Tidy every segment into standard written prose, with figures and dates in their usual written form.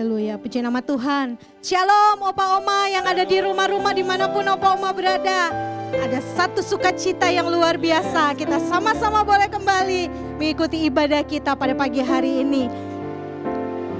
Haleluya, puji nama Tuhan. Shalom Opa Oma yang ada di rumah-rumah dimanapun Opa Oma berada. Ada satu sukacita yang luar biasa. Kita sama-sama boleh kembali mengikuti ibadah kita pada pagi hari ini.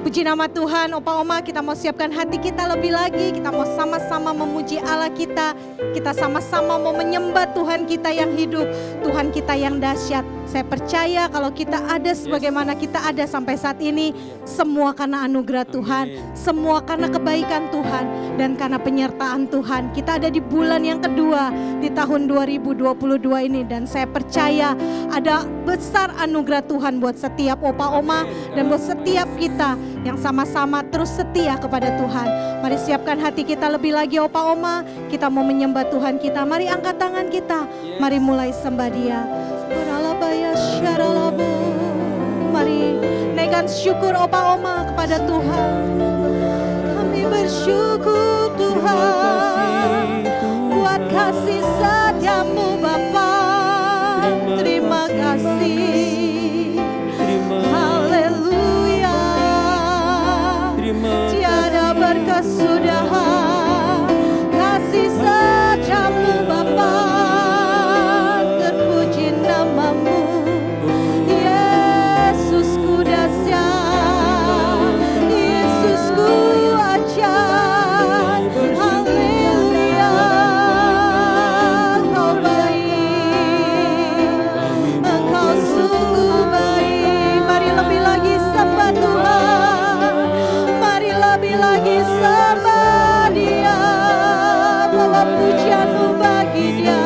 Puji nama Tuhan, Opa Oma, kita mau siapkan hati kita lebih lagi. Kita mau sama-sama memuji Allah kita. Kita sama-sama mau menyembah Tuhan kita yang hidup, Tuhan kita yang dahsyat. Saya percaya kalau kita ada sebagaimana kita ada sampai saat ini, semua karena anugerah Tuhan, semua karena kebaikan Tuhan, dan karena penyertaan Tuhan. Kita ada di bulan yang kedua di tahun 2022 ini, dan saya percaya ada besar anugerah Tuhan buat setiap Opa Oma dan buat setiap kita yang sama-sama terus setia kepada Tuhan. Mari siapkan hati kita lebih lagi Opa Oma. Kita mau menyembah Tuhan kita. Mari angkat tangan kita. Mari mulai sembah Dia. Mari naikkan syukur Opa Oma kepada Tuhan. Kami bersyukur Tuhan buat kasih setiamu Bapa. Terima kasih. Haleluya. Tiada berkesudahan kasih setiamu Bapa. Terpuji namamu Yesusku dahsyat, Yesusku ajaib. Haleluya, Kau baik, Engkau sungguh baik. Mari lebih lagi sembah Tuhan, mari lebih lagi sembah Dia. Bawa pujianmu bagi Dia,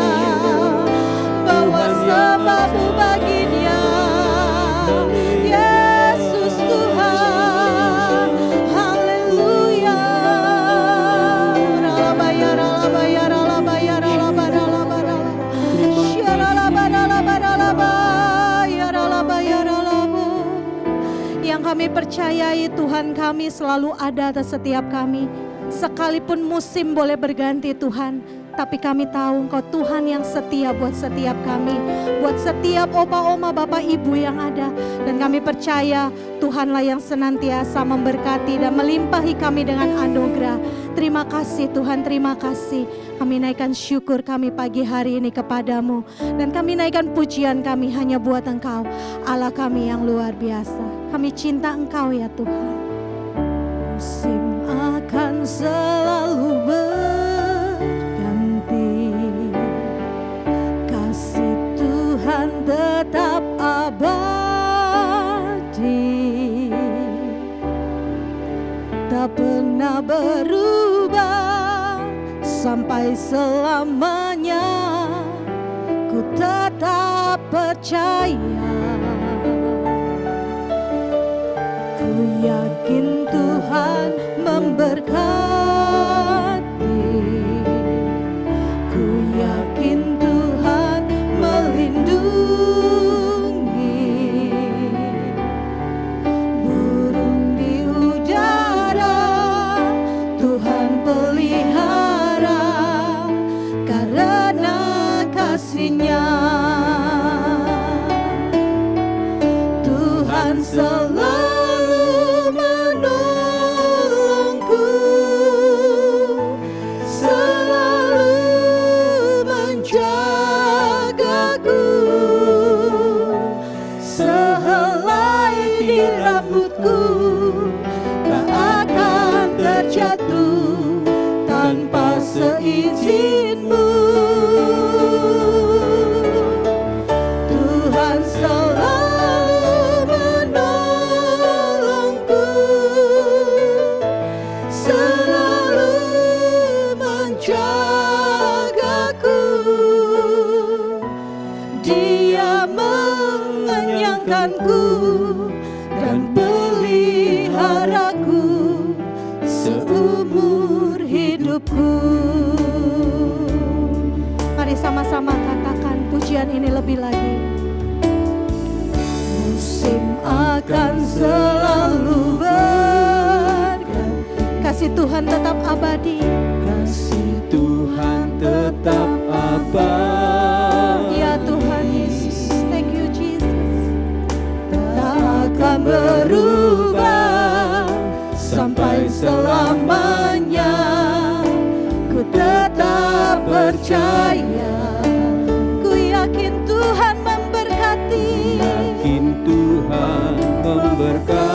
bawa sembahmu bagi Dia. Yesus Tuhan, haleluya. Ralabaya, ralabaya, ralabaya, ralabaya, ralabaya, syaralabaya, ralabaya, ralabaya, ralabu. Yang kami percayai Tuhan kami selalu ada atas setiap kami. Sekalipun musim boleh berganti Tuhan, tapi kami tahu Engkau Tuhan yang setia buat setiap kami, buat setiap Opa Oma Bapak Ibu yang ada. Dan kami percaya Tuhanlah yang senantiasa memberkati dan melimpahi kami dengan anugerah. Terima kasih Tuhan, terima kasih. Kami naikkan syukur kami pagi hari ini kepadamu, dan kami naikkan pujian kami hanya buat Engkau, Allah kami yang luar biasa. Kami cinta Engkau ya Tuhan. Musim akan selalu berganti, kasih Tuhan tetap abadi, tak pernah berubah sampai selamanya. Ku tetap percaya, ku yakin Tuhan memberkati, ku yakin Tuhan melindungi. Burung di udara Tuhan pelihara karena kasih-Nya. Tuhan selalu seizin-Mu. Tuhan selalu menolongku, selalu menjagaku. Dia mengenyangkanku dan peliharaku seumur hidupku. Mari sama-sama katakan pujian ini lebih lagi. Musim akan selalu berganti, kasih Tuhan tetap abadi, kasih Tuhan tetap abadi. Ya Tuhan Yesus, thank you Jesus. Tak akan berubah sampai percaya, ku yakin Tuhan memberkati. Yakin Tuhan memberkati.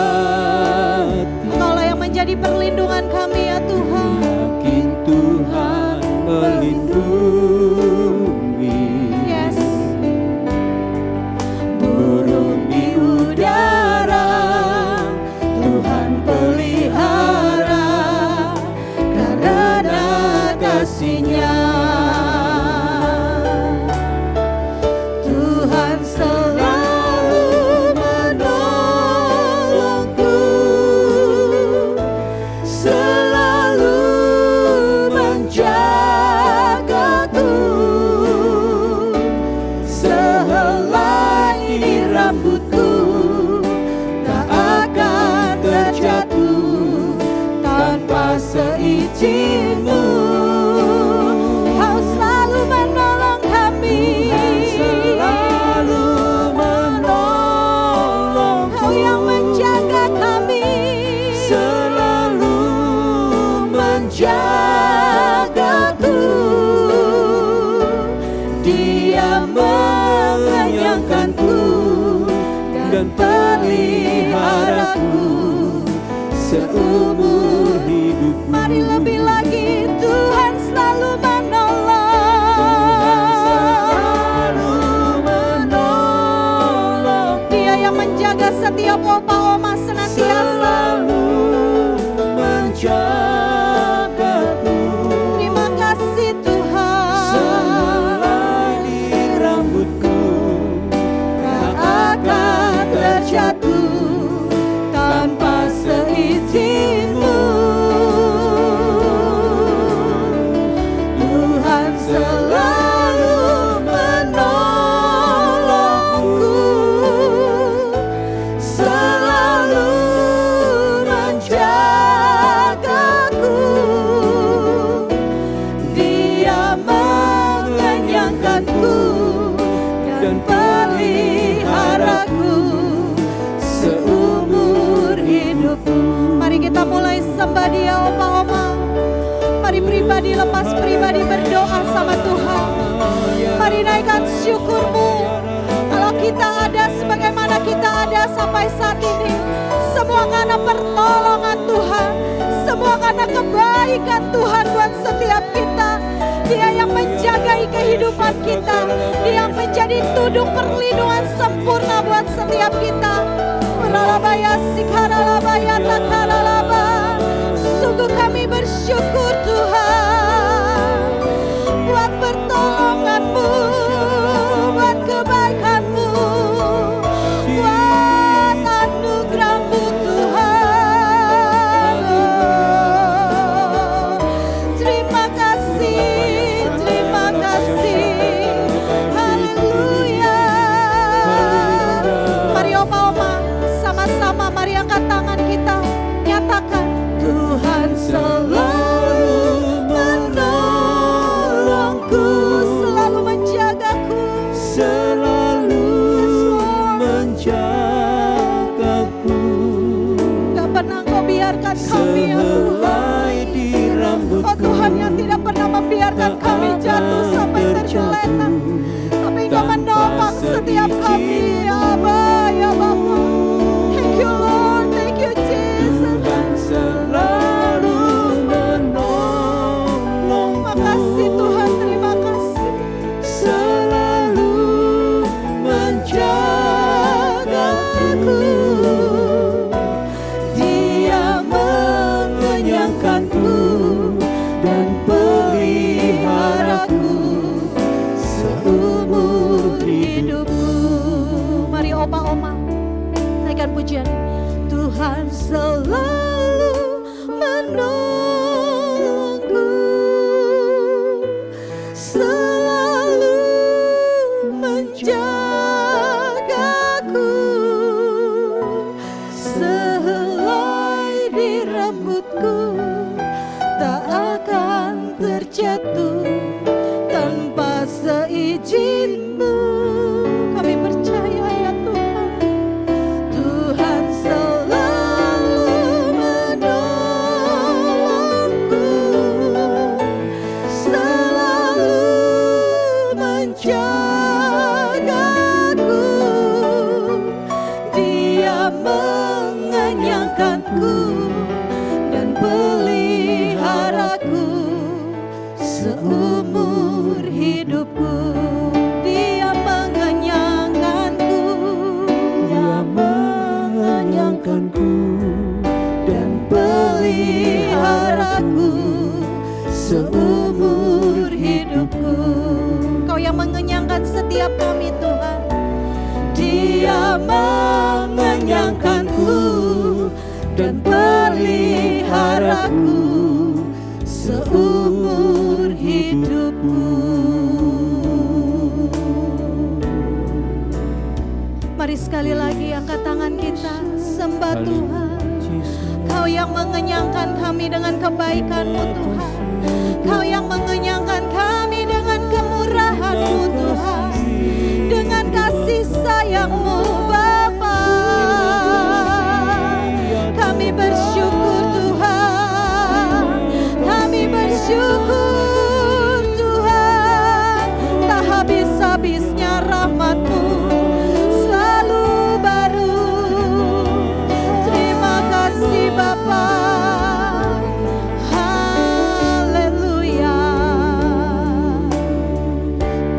Engkaulah yang menjadi perlindungan kami ya Tuhan. Yakin Tuhan melindungi. Yes. Burung di udara Tuhan pelihara karena kasih-Nya. Tuhan selalu menolongku, Selalu menjagaku, sehelai di rambutku tak akan terjatuh tanpa seizin-Mu. Kau selalu menolong kami. Selalu menolong, Kau yang menjaga kami. selalu menjagaku. Dia mengenyangkanku dan peliharaku seumur hidupku. Mari lebih lagi, Tuhan selalu Selalu menolong, Dia yang menjaga setiap opa oma senantiasa. selalu menjagaku. Terima kasih Tuhan. Sehelai di rambutku tak akan terjatuh tanpa seizin-Mu. Tuhan selalu menolongku, Selalu menjagaku. Dia mengenyangkanku dan peliharaku seumur hidupku. Mari kita mulai sembah Dia opa-oma. Mari pribadi lepas pribadi berdoa sama Tuhan. Mari naikkan syukur-Mu. Kalau kita ada sebagaimana kita ada sampai saat ini, semua karena pertolongan Tuhan, semua karena kebaikan Tuhan buat setiap kita. Dia yang menjagai kehidupan kita, Dia yang menjadi tudung perlindungan sempurna buat setiap kita. Ralabaya sikaralabaya takaralaba. Sungguh kami bersyukur Tuhan buat pertolongan-Mu, buat kebaikan-Mu, buat anugerah-Mu Tuhan. Terima kasih, terima kasih. Haleluya. Mari opa-oma, sama-sama mari angkat tangan kita, nyatakan Tuhan selalu menolongku, selalu menjagaku, selalu menjagaku. gak pernah Engkau biarkan kami ya Tuhan. Sehelai di rambutku Oh Tuhan yang tidak pernah membiarkan kami jatuh sampai tergeletak, tapi Engkau menopang setiap kami ya Aba, ya Bapa. Thank you Lord, thank you Jesus. Tuhan selalu menolong, Makasih Tuhan, terima kasih. selalu menjagaku. Dia mengenyangkanku dan peliharaku seumur hidupku. Mari opa-oma, naikkan pujian. Tuhan selalu menolongku, selalu menjagaku, sehelai di rambutku tak akan terjatuh tanpa seizin-Mu. Kami percaya ya Tuhan. Tuhan selalu menolongku, mengenyangkanku dan peliharaku seumur hidupku. Dia mengenyangkanku, Dia mengenyangkanku dan peliharaku seumur hidupku. Kau yang mengenyangkan setiap kami Tuhan. Dia mengenyangkanku dan peliharaku seumur hidupku. Mari sekali lagi angkat tangan kita, sembah Tuhan. Kau yang mengenyangkan kami dengan kebaikan-Mu Tuhan. Kau yang mengenyangkan kami dengan kemurahan-Mu Tuhan. Dengan kasih sayang-Mu Bapa. Kami bersyukur Tuhan. Kami bersyukur Tuhan. Tak habis-habisnya rahmat-Mu selalu baru. Terima kasih Bapa. Haleluya.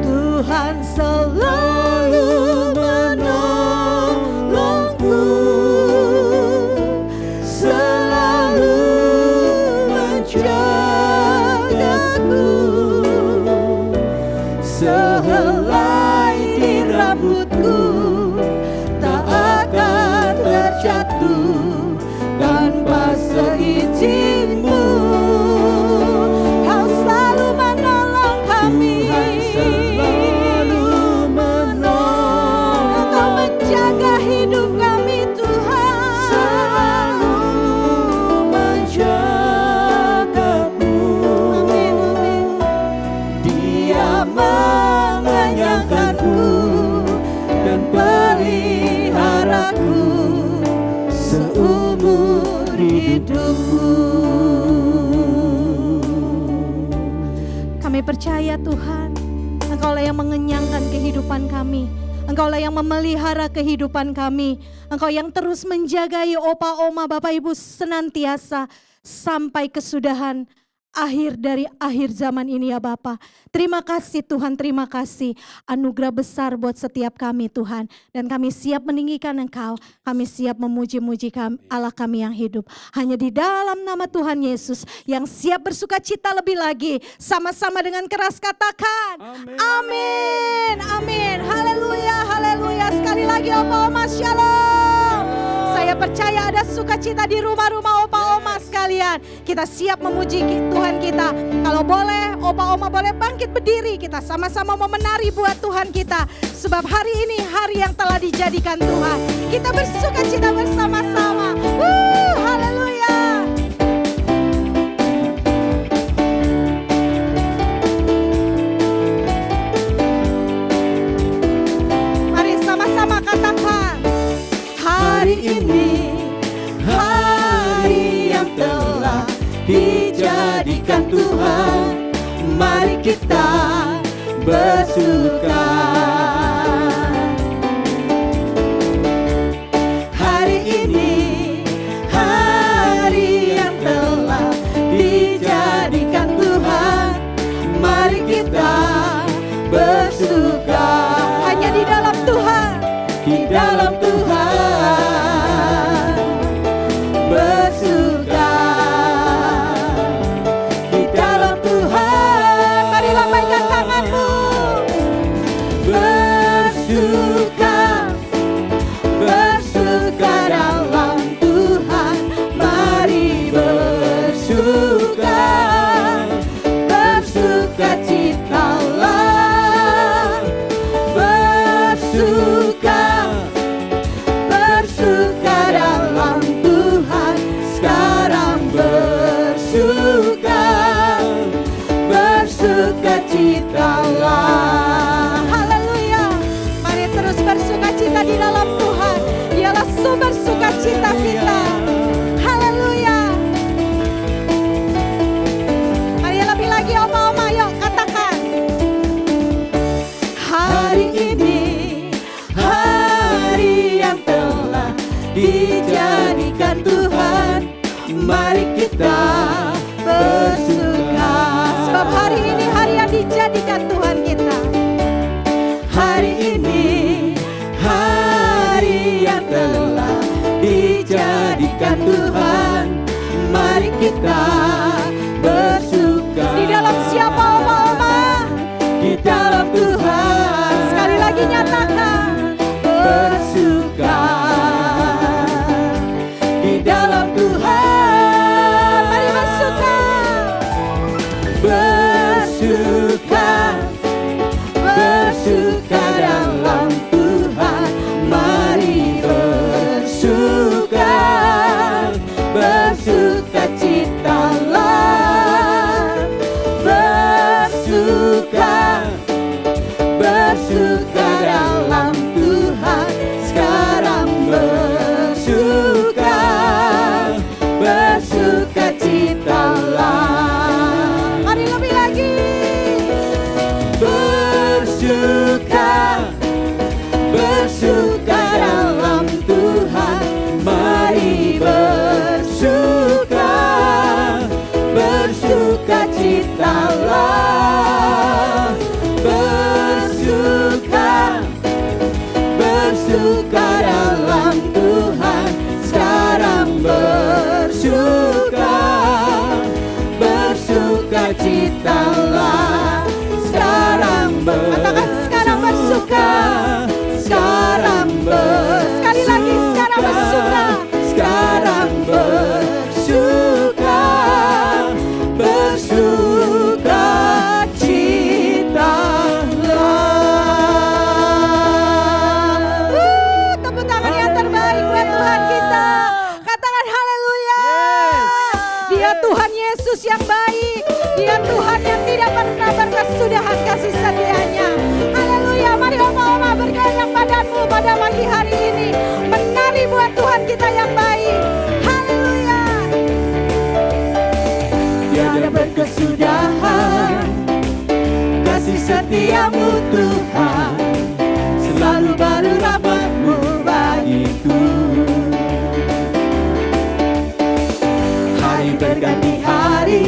Tuhan selalu menolongku, Selalu menjagaku, sehelai di rambutku tak akan terjatuh tanpa seizin-Mu. Kau selalu menolong kami. Selalu menolong, Engkau menjaga hidup kami Tuhan. selalu menjagaku. Amin, amin. Dia mengenyangkanku dan peliharaku seumur hidupku. Kami percaya Tuhan, Engkaulah yang mengenyangkan kehidupan kami. Engkaulah yang memelihara kehidupan kami. Engkau yang terus menjagai opa oma bapak ibu senantiasa sampai kesudahan akhir dari akhir zaman ini ya Bapa. Terima kasih Tuhan, terima kasih. Anugerah besar buat setiap kami Tuhan. Dan kami siap meninggikan Engkau. Kami siap memuji-muji Allah kami yang hidup. Hanya di dalam nama Tuhan Yesus yang siap bersuka cita lebih lagi. Sama-sama dengan keras katakan. Amin. Amin. Haleluya, haleluya. Sekali lagi Opa Oma Shalom. Saya percaya ada sukacita di rumah-rumah Opa Oma sekalian. Kita siap memuji Tuhan kita. Kalau boleh, Opa Oma boleh bangkit berdiri. Kita sama-sama mau menari buat Tuhan kita. Sebab hari ini hari yang telah dijadikan Tuhan. Kita bersukacita bersama-sama. Haleluya. Mari sama-sama katakan. Hari ini, hari yang telah dijadikan Tuhan, mari kita bersuka. Hari ini, hari yang telah dijadikan Tuhan, mari kita bersuka. Hanya di dalam Tuhan. Di dalam Tuhan bersuka, di dalam Tuhan. Mari lambaikan tanganmu. dijadikan Tuhan. Mari kita bersuka. Sebab hari ini hari yang dijadikan Tuhan kita. Hari ini hari yang telah dijadikan Tuhan. Mari kita bersuka. Di dalam siapa oma-oma? Di dalam Tuhan. Sekali lagi nyatakan. Bersuka di dalam Tuhan. Mari bersuka. Bersuka, bersuka dalam Tuhan. Mari bersuka, bersuka citalah. Bersuka, bersuka dalam Tuhan. Sekarang bersuka, bersuka citalah. Mari lebih lagi. Bersuka, bersuka dalam Tuhan. Mari bersuka, bersuka citalah. Bersuka, bersuka dalam Tuhan. Sekarang bersuka, bersuka citalah. Sekarang Katakan sekarang bersuka. sekarang Sekali lagi sekarang bersuka. sekarang bersuka, bersuka citalah. Tepuk tangan yang terbaik buat Tuhan kita. Katakan haleluya. Dia Tuhan Yesus yang baik. Dia Tuhan yang tidak pernah berkesudahan kasih setianya. Haleluya. Mari oma-oma bergoyang badanmu pada pagi hari ini. Menari buat Tuhan kita yang baik. Haleluya. Tiada berkesudahan kasih setiamu Tuhan. Selalu baru rahmat-Mu bagiku. Hari berganti hari,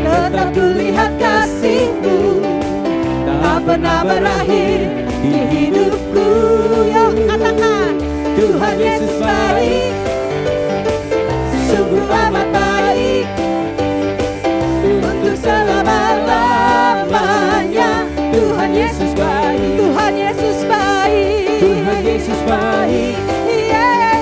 tetap kulihat kasih-Mu. Tak pernah berakhir di hidupku. Yuk katakan. Tuhan Yesus baik, sungguh amat baik, untuk selama-lamanya. Tuhan Yesus baik, Tuhan Yesus baik. Tuhan Yesus baik, Yeah.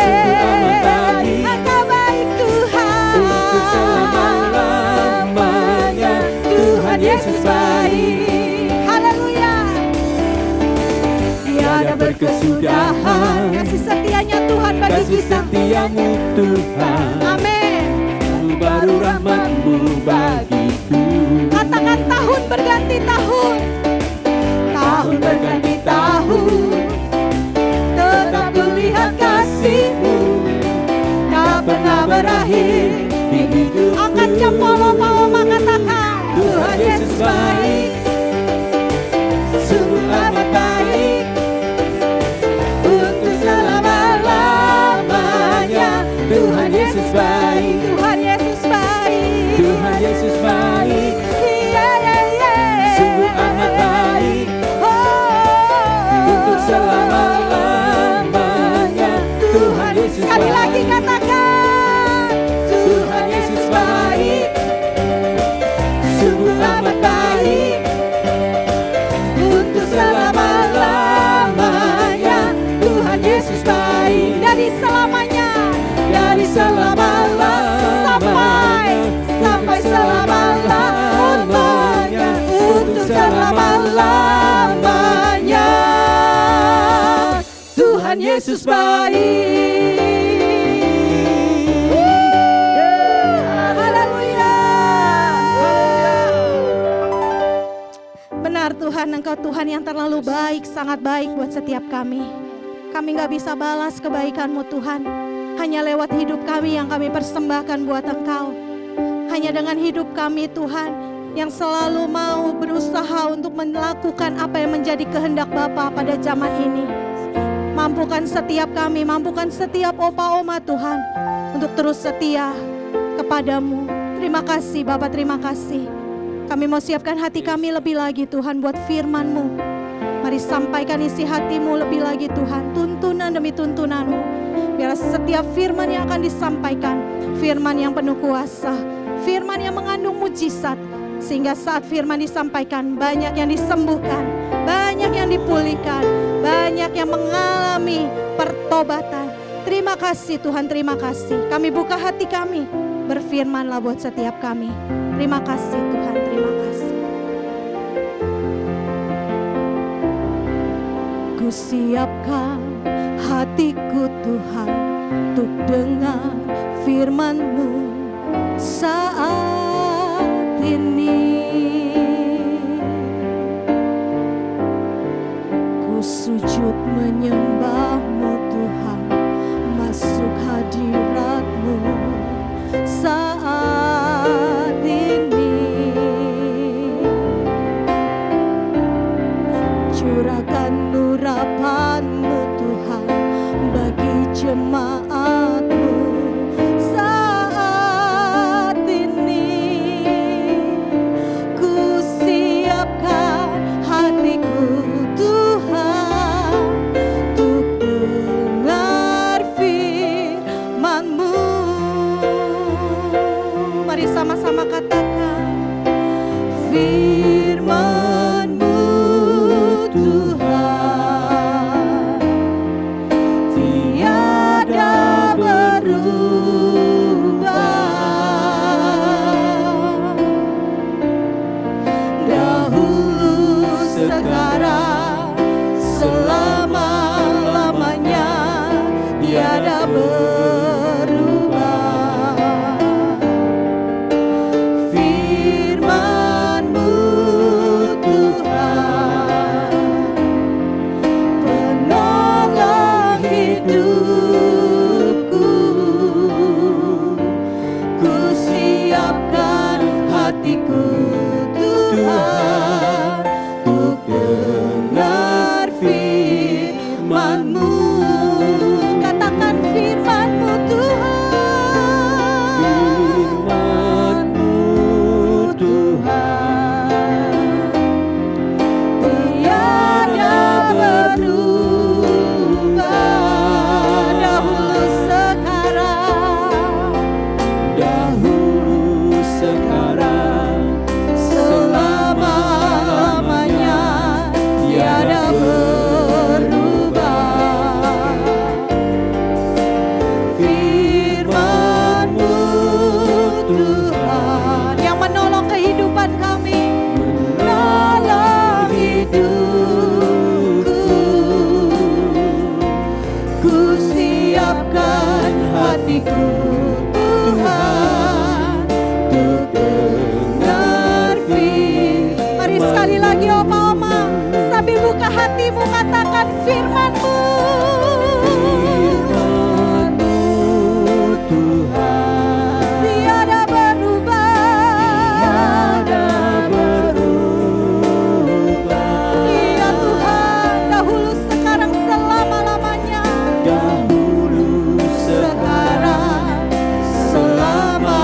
sungguh amat baik, Engkau baik Tuhan. untuk selama-lamanya. Tuhan Yesus baik, Haleluya. tiada berkesudahan Kasih setianya Tuhan bagi kasih kita. setiamu Tuhan. Amin. Baru rahmat-Mu bagiku. Katakan tahun berganti tahun. Tahun berganti tahun, tetap kulihat kasih-Mu. Tak pernah berakhir di hidupku. Angkat jempol oma-oma katakan. Tuhan Yesus baik, sungguh amat baik, untuk selama-lamanya. Tuhan Yesus baik, Tuhan Yesus baik. Tuhan Yesus baik, Yeah. sungguh amat baik, untuk selama-lamanya. Tuhan Yesus Sekali baik. lagi katakan. Tuhan Yesus baik, sungguh amat baik, untuk selama-lamanya. Tuhan Yesus baik, Dari selamanya. dari selama-lamanya, Sampai selama-lamanya. untuk selama-lamanya. Tuhan Yesus baik. Haleluya. Benar Tuhan, Engkau Tuhan yang terlalu baik, sangat baik buat setiap kami. Kami gak bisa balas kebaikan-Mu Tuhan. Hanya lewat hidup kami yang kami persembahkan buat Engkau. Hanya dengan hidup kami Tuhan yang selalu mau berusaha untuk melakukan apa yang menjadi kehendak Bapa pada zaman ini. Mampukan setiap kami, mampukan setiap opa oma Tuhan untuk terus setia kepadamu. Terima kasih Bapa, terima kasih. Kami mau siapkan hati kami lebih lagi Tuhan buat firman-Mu. Mari sampaikan isi hatimu lebih lagi Tuhan, tuntunan demi tuntunanmu. Biar setiap firman yang akan disampaikan, firman yang penuh kuasa, firman yang mengandung mujizat. Sehingga saat firman disampaikan, banyak yang disembuhkan, banyak yang dipulihkan, banyak yang mengalami pertobatan. Terima kasih Tuhan, terima kasih. Kami buka hati kami, berfirmanlah buat setiap kami. Terima kasih Tuhan, terima kasih. Ku siapkan hatiku Tuhan untuk dengar firman-Mu saat ini. Ku sujud menyembah-Mu Tuhan, masuk hadirat-Mu saat ini. Curahkan urapan-Mu Tuhan bagi jemaat-Mu saat ini. Ku siapkan hatiku Tuhan untuk dengar firman-Mu. Mari sama-sama katakan firman-Mu Tuhan tiada berubah. Dahulu, sekarang, selama-lamanya tiada berubah. Firman-Mu Tuhan, penolong hidupku. Ku siapkan hatiku Tuhan untuk dengar firman-Mu. Katakan firman-Mu Tuhan, firman-Mu Tuhan tiada berubah. Dahulu, sekarang, Dahulu, sekarang, selama-lamanya tiada berubah. Firman-Mu Tuhan yang menolong kehidupan kami, menolong hidupku. Ku siapkan hatiku Tuhan untuk dengar firman. Mari sekali lagi oma-oma, sambil buka hatimu katakan firman-Mu. firman-Mu Tuhan Tiada berubah. tiada berubah. Iya Tuhan, dahulu, sekarang, selama-lamanya. Dahulu, sekarang, Sekarang, selama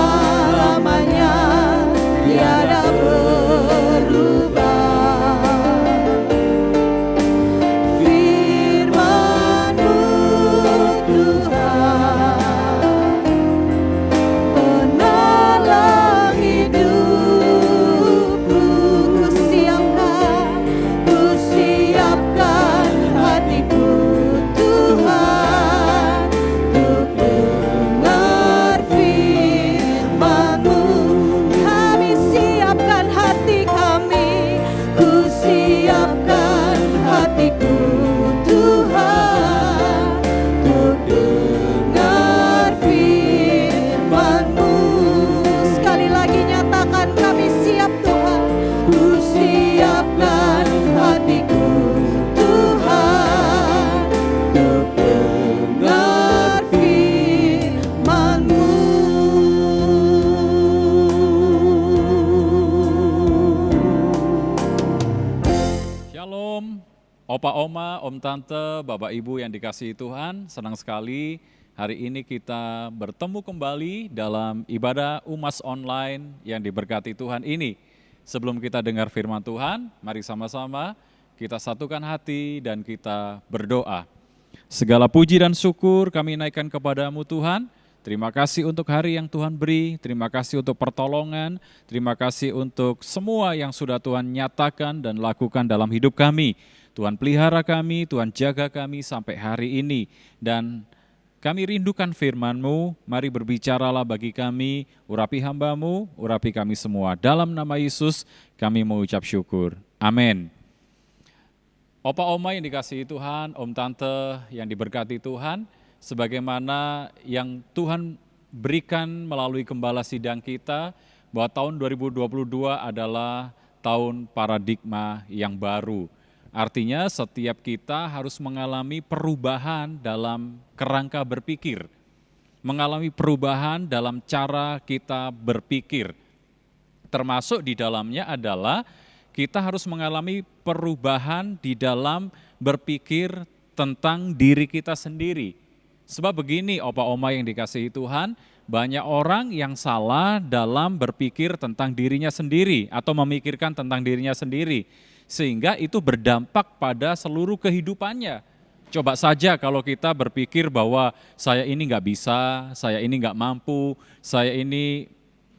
Om Tante, Bapak Ibu yang dikasihi Tuhan, senang sekali hari ini kita bertemu kembali dalam ibadah UMAS online yang diberkati Tuhan ini. Sebelum kita dengar firman Tuhan, mari sama-sama kita satukan hati dan kita berdoa. Segala puji dan syukur kami naikkan kepadamu Tuhan. Terima kasih untuk hari yang Tuhan beri, terima kasih untuk pertolongan, terima kasih untuk semua yang sudah Tuhan nyatakan dan lakukan dalam hidup kami. Tuhan pelihara kami, Tuhan jaga kami sampai hari ini. Dan kami rindukan firman-Mu, mari berbicaralah bagi kami, urapi hamba-Mu, urapi kami semua. Dalam nama Yesus kami mengucap syukur. Amin. Opa Oma yang dikasihi Tuhan, Om Tante yang diberkati Tuhan, sebagaimana yang Tuhan berikan melalui gembala sidang kita, bahwa tahun 2022 adalah tahun paradigma yang baru. Artinya setiap kita harus mengalami perubahan dalam kerangka berpikir, mengalami perubahan dalam cara kita berpikir. Termasuk di dalamnya adalah kita harus mengalami perubahan di dalam berpikir tentang diri kita sendiri. Sebab begini Opa Oma yang dikasihi Tuhan, banyak orang yang salah dalam berpikir tentang dirinya sendiri atau memikirkan tentang dirinya sendiri. Sehingga itu berdampak pada seluruh kehidupannya. Coba saja kalau kita berpikir bahwa saya ini nggak bisa, saya ini nggak mampu, saya ini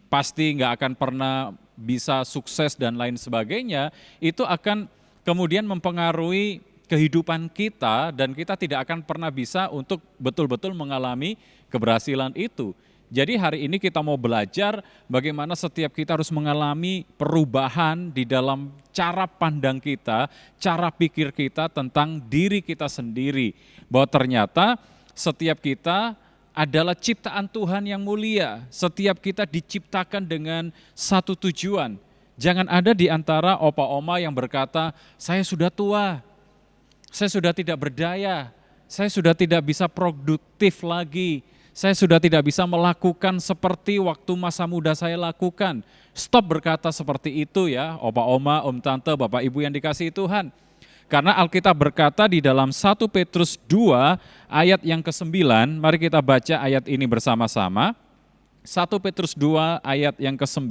pasti nggak akan pernah bisa sukses dan lain sebagainya, itu akan kemudian mempengaruhi kehidupan kita dan kita tidak akan pernah bisa untuk betul-betul mengalami keberhasilan itu. Jadi hari ini kita mau belajar bagaimana setiap kita harus mengalami perubahan di dalam cara pandang kita, cara pikir kita tentang diri kita sendiri. Bahwa ternyata setiap kita adalah ciptaan Tuhan yang mulia. Setiap kita diciptakan dengan satu tujuan. Jangan ada di antara opa oma yang berkata, saya sudah tua, saya sudah tidak berdaya, saya sudah tidak bisa produktif lagi, saya sudah tidak bisa melakukan seperti waktu masa muda saya lakukan. Stop berkata seperti itu ya, opa oma, om tante, bapak ibu yang dikasihi Tuhan. Karena Alkitab berkata di dalam 1 Petrus 2 ayat yang ke-9, mari kita baca ayat ini bersama-sama. 1 Petrus 2 ayat yang ke-9,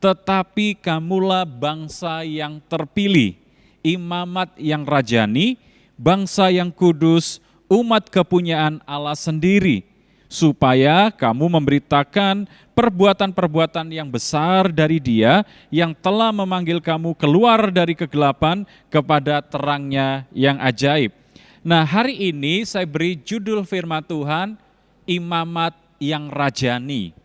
tetapi kamulah bangsa yang terpilih, imamat yang rajani, bangsa yang kudus, umat kepunyaan Allah sendiri, supaya kamu memberitakan perbuatan-perbuatan yang besar dari Dia yang telah memanggil kamu keluar dari kegelapan kepada terangnya yang ajaib. Nah, hari ini saya beri judul firman Tuhan, imamat yang rajani.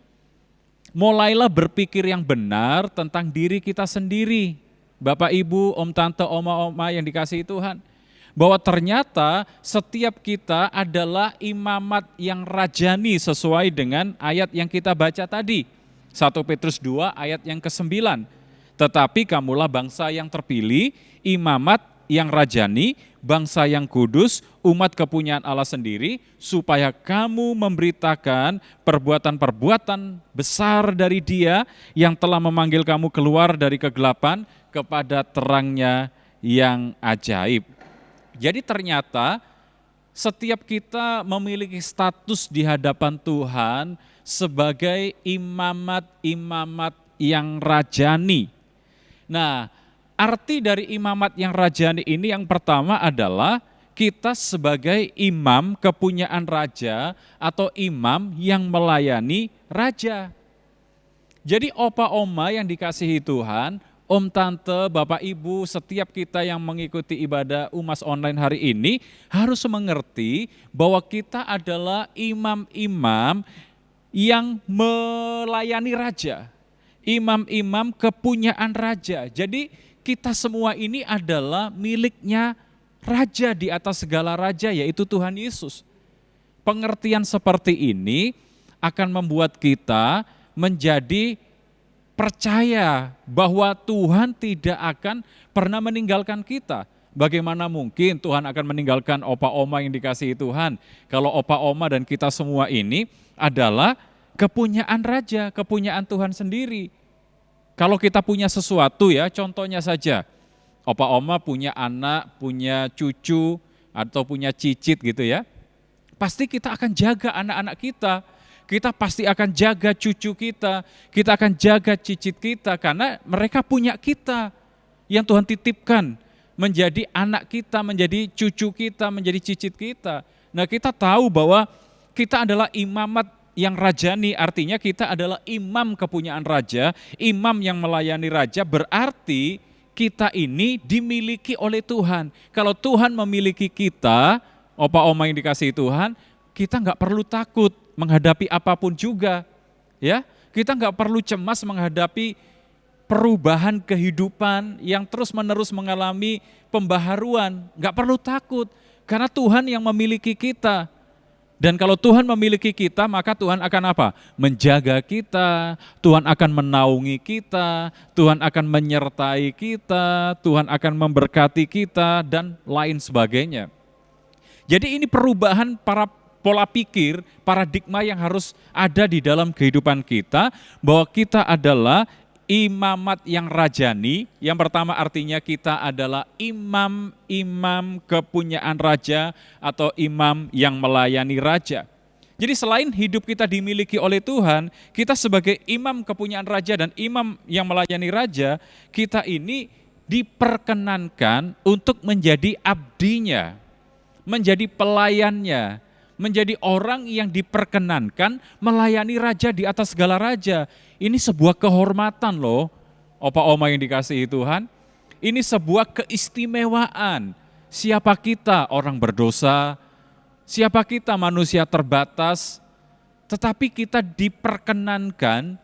Mulailah berpikir yang benar tentang diri kita sendiri. Bapak, Ibu, Om, Tante, Oma-oma yang dikasihi Tuhan. Bahwa ternyata setiap kita adalah imamat yang rajani sesuai dengan ayat yang kita baca tadi. 1 Petrus 2 ayat yang ke-9. Tetapi kamulah bangsa yang terpilih, imamat yang rajani, bangsa yang kudus, umat kepunyaan Allah sendiri, supaya kamu memberitakan perbuatan-perbuatan besar dari Dia yang telah memanggil kamu keluar dari kegelapan kepada terangnya yang ajaib. Jadi ternyata setiap kita memiliki status di hadapan Tuhan sebagai imamat-imamat yang rajani. Nah, arti dari imamat yang rajani ini yang pertama adalah kita sebagai imam kepunyaan raja atau imam yang melayani raja. Jadi opa oma yang dikasihi Tuhan, Om, Tante, Bapak, Ibu, setiap kita yang mengikuti ibadah UMAS online hari ini harus mengerti bahwa kita adalah imam-imam yang melayani raja. Imam-imam kepunyaan raja. Jadi kita semua ini adalah miliknya raja di atas segala raja, yaitu Tuhan Yesus. Pengertian seperti ini akan membuat kita menjadi percaya bahwa Tuhan tidak akan pernah meninggalkan kita. Bagaimana mungkin Tuhan akan meninggalkan opa oma yang dikasihi Tuhan? Kalau opa oma dan kita semua ini adalah kepunyaan raja, kepunyaan Tuhan sendiri. Kalau kita punya sesuatu ya, contohnya saja, Opa oma punya anak, punya cucu, atau punya cicit gitu ya. Pasti kita akan jaga anak-anak kita pasti akan jaga cucu kita akan jaga cicit kita, karena mereka punya kita yang Tuhan titipkan menjadi anak kita, menjadi cucu kita, menjadi cicit kita. Nah, kita tahu bahwa kita adalah imamat yang rajani, artinya kita adalah imam kepunyaan raja, imam yang melayani raja, berarti kita ini dimiliki oleh Tuhan. Kalau Tuhan memiliki kita, opa oma yang dikasihi Tuhan, kita nggak perlu takut menghadapi apapun juga, ya. Kita nggak perlu cemas menghadapi perubahan kehidupan yang terus-menerus mengalami pembaharuan, nggak perlu takut, karena Tuhan yang memiliki kita. Dan kalau Tuhan memiliki kita, maka Tuhan akan apa? Menjaga kita, Tuhan akan menaungi kita, Tuhan akan menyertai kita, Tuhan akan memberkati kita, dan lain sebagainya. Jadi ini perubahan pola pikir, paradigma yang harus ada di dalam kehidupan kita, bahwa kita adalah imamat yang rajani. Yang pertama artinya kita adalah imam kepunyaan raja atau imam yang melayani raja. Jadi selain hidup kita dimiliki oleh Tuhan, kita sebagai imam kepunyaan raja dan imam yang melayani raja, kita ini diperkenankan untuk menjadi abdinya, menjadi pelayannya, menjadi orang yang diperkenankan melayani raja di atas segala raja. Ini sebuah kehormatan loh, opa oma yang dikasihi Tuhan. Ini sebuah keistimewaan. Siapa kita orang berdosa, siapa kita manusia terbatas, tetapi kita diperkenankan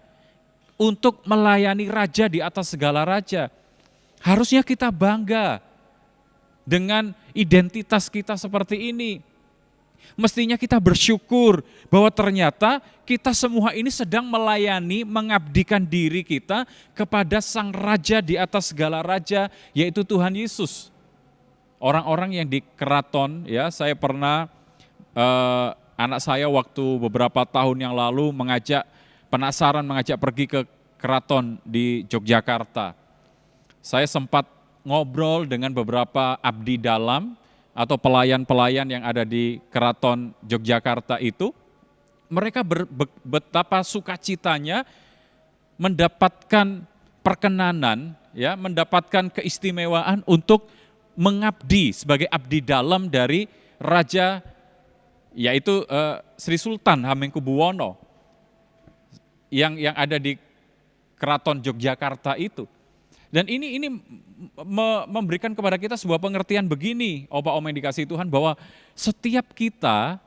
untuk melayani raja di atas segala raja. Harusnya kita bangga dengan identitas kita seperti ini. Mestinya kita bersyukur bahwa ternyata kita semua ini sedang melayani, mengabdikan diri kita kepada Sang Raja di atas segala raja, yaitu Tuhan Yesus. Orang-orang yang di keraton, ya, saya pernah, anak saya waktu beberapa tahun yang lalu mengajak pergi ke keraton di Yogyakarta. Saya sempat ngobrol dengan beberapa abdi dalam atau pelayan-pelayan yang ada di keraton Yogyakarta itu. Mereka betapa sukacitanya mendapatkan perkenanan, ya, mendapatkan keistimewaan untuk mengabdi sebagai abdi dalam dari raja, yaitu Sri Sultan Hamengkubuwono yang ada di keraton Yogyakarta itu. Dan ini memberikan kepada kita sebuah pengertian begini, opa oma yang dikasihi Tuhan, bahwa setiap kita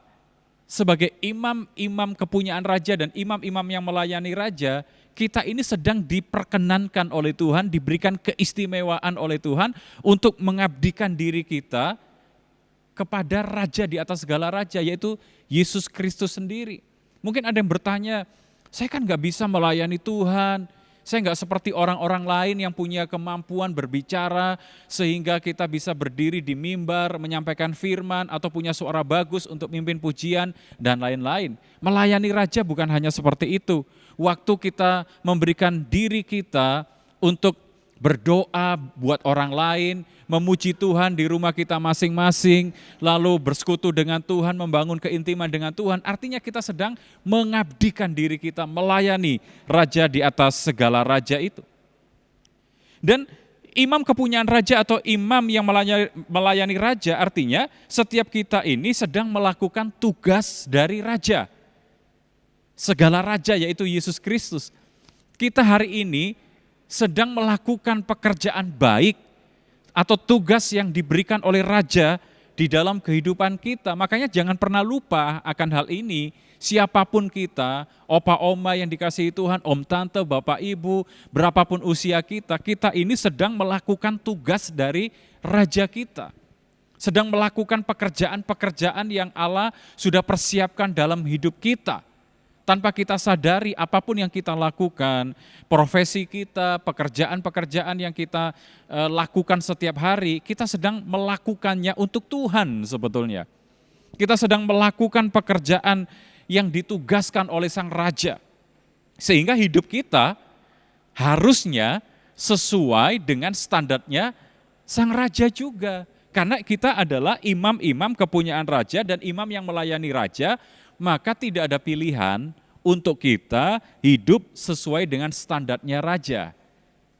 sebagai imam-imam kepunyaan raja dan imam-imam yang melayani raja, kita ini sedang diperkenankan oleh Tuhan, diberikan keistimewaan oleh Tuhan untuk mengabdikan diri kita kepada raja di atas segala raja, yaitu Yesus Kristus sendiri. Mungkin ada yang bertanya, saya kan gak bisa melayani Tuhan, saya nggak seperti orang-orang lain yang punya kemampuan berbicara sehingga kita bisa berdiri di mimbar, menyampaikan firman atau punya suara bagus untuk mimpin pujian dan lain-lain. Melayani raja bukan hanya seperti itu. Waktu kita memberikan diri kita untuk berdoa buat orang lain, memuji Tuhan di rumah kita masing-masing, lalu bersekutu dengan Tuhan, membangun keintiman dengan Tuhan, artinya kita sedang mengabdikan diri kita, melayani raja di atas segala raja itu. Dan imam kepunyaan raja atau imam yang melayani raja, artinya setiap kita ini sedang melakukan tugas dari raja. Segala raja yaitu Yesus Kristus. Kita hari ini sedang melakukan pekerjaan baik atau tugas yang diberikan oleh raja di dalam kehidupan kita. Makanya jangan pernah lupa akan hal ini. Siapapun kita, opa oma yang dikasihi Tuhan, om tante, bapak ibu, berapapun usia kita, kita ini sedang melakukan tugas dari raja kita. Sedang melakukan pekerjaan-pekerjaan yang Allah sudah persiapkan dalam hidup kita. Tanpa kita sadari apapun yang kita lakukan, profesi kita, pekerjaan-pekerjaan yang kita lakukan setiap hari, kita sedang melakukannya untuk Tuhan sebetulnya. Kita sedang melakukan pekerjaan yang ditugaskan oleh Sang Raja. Sehingga hidup kita harusnya sesuai dengan standarnya sang raja juga. Karena kita adalah imam-imam kepunyaan raja dan imam yang melayani raja, maka tidak ada pilihan untuk kita hidup sesuai dengan standarnya raja.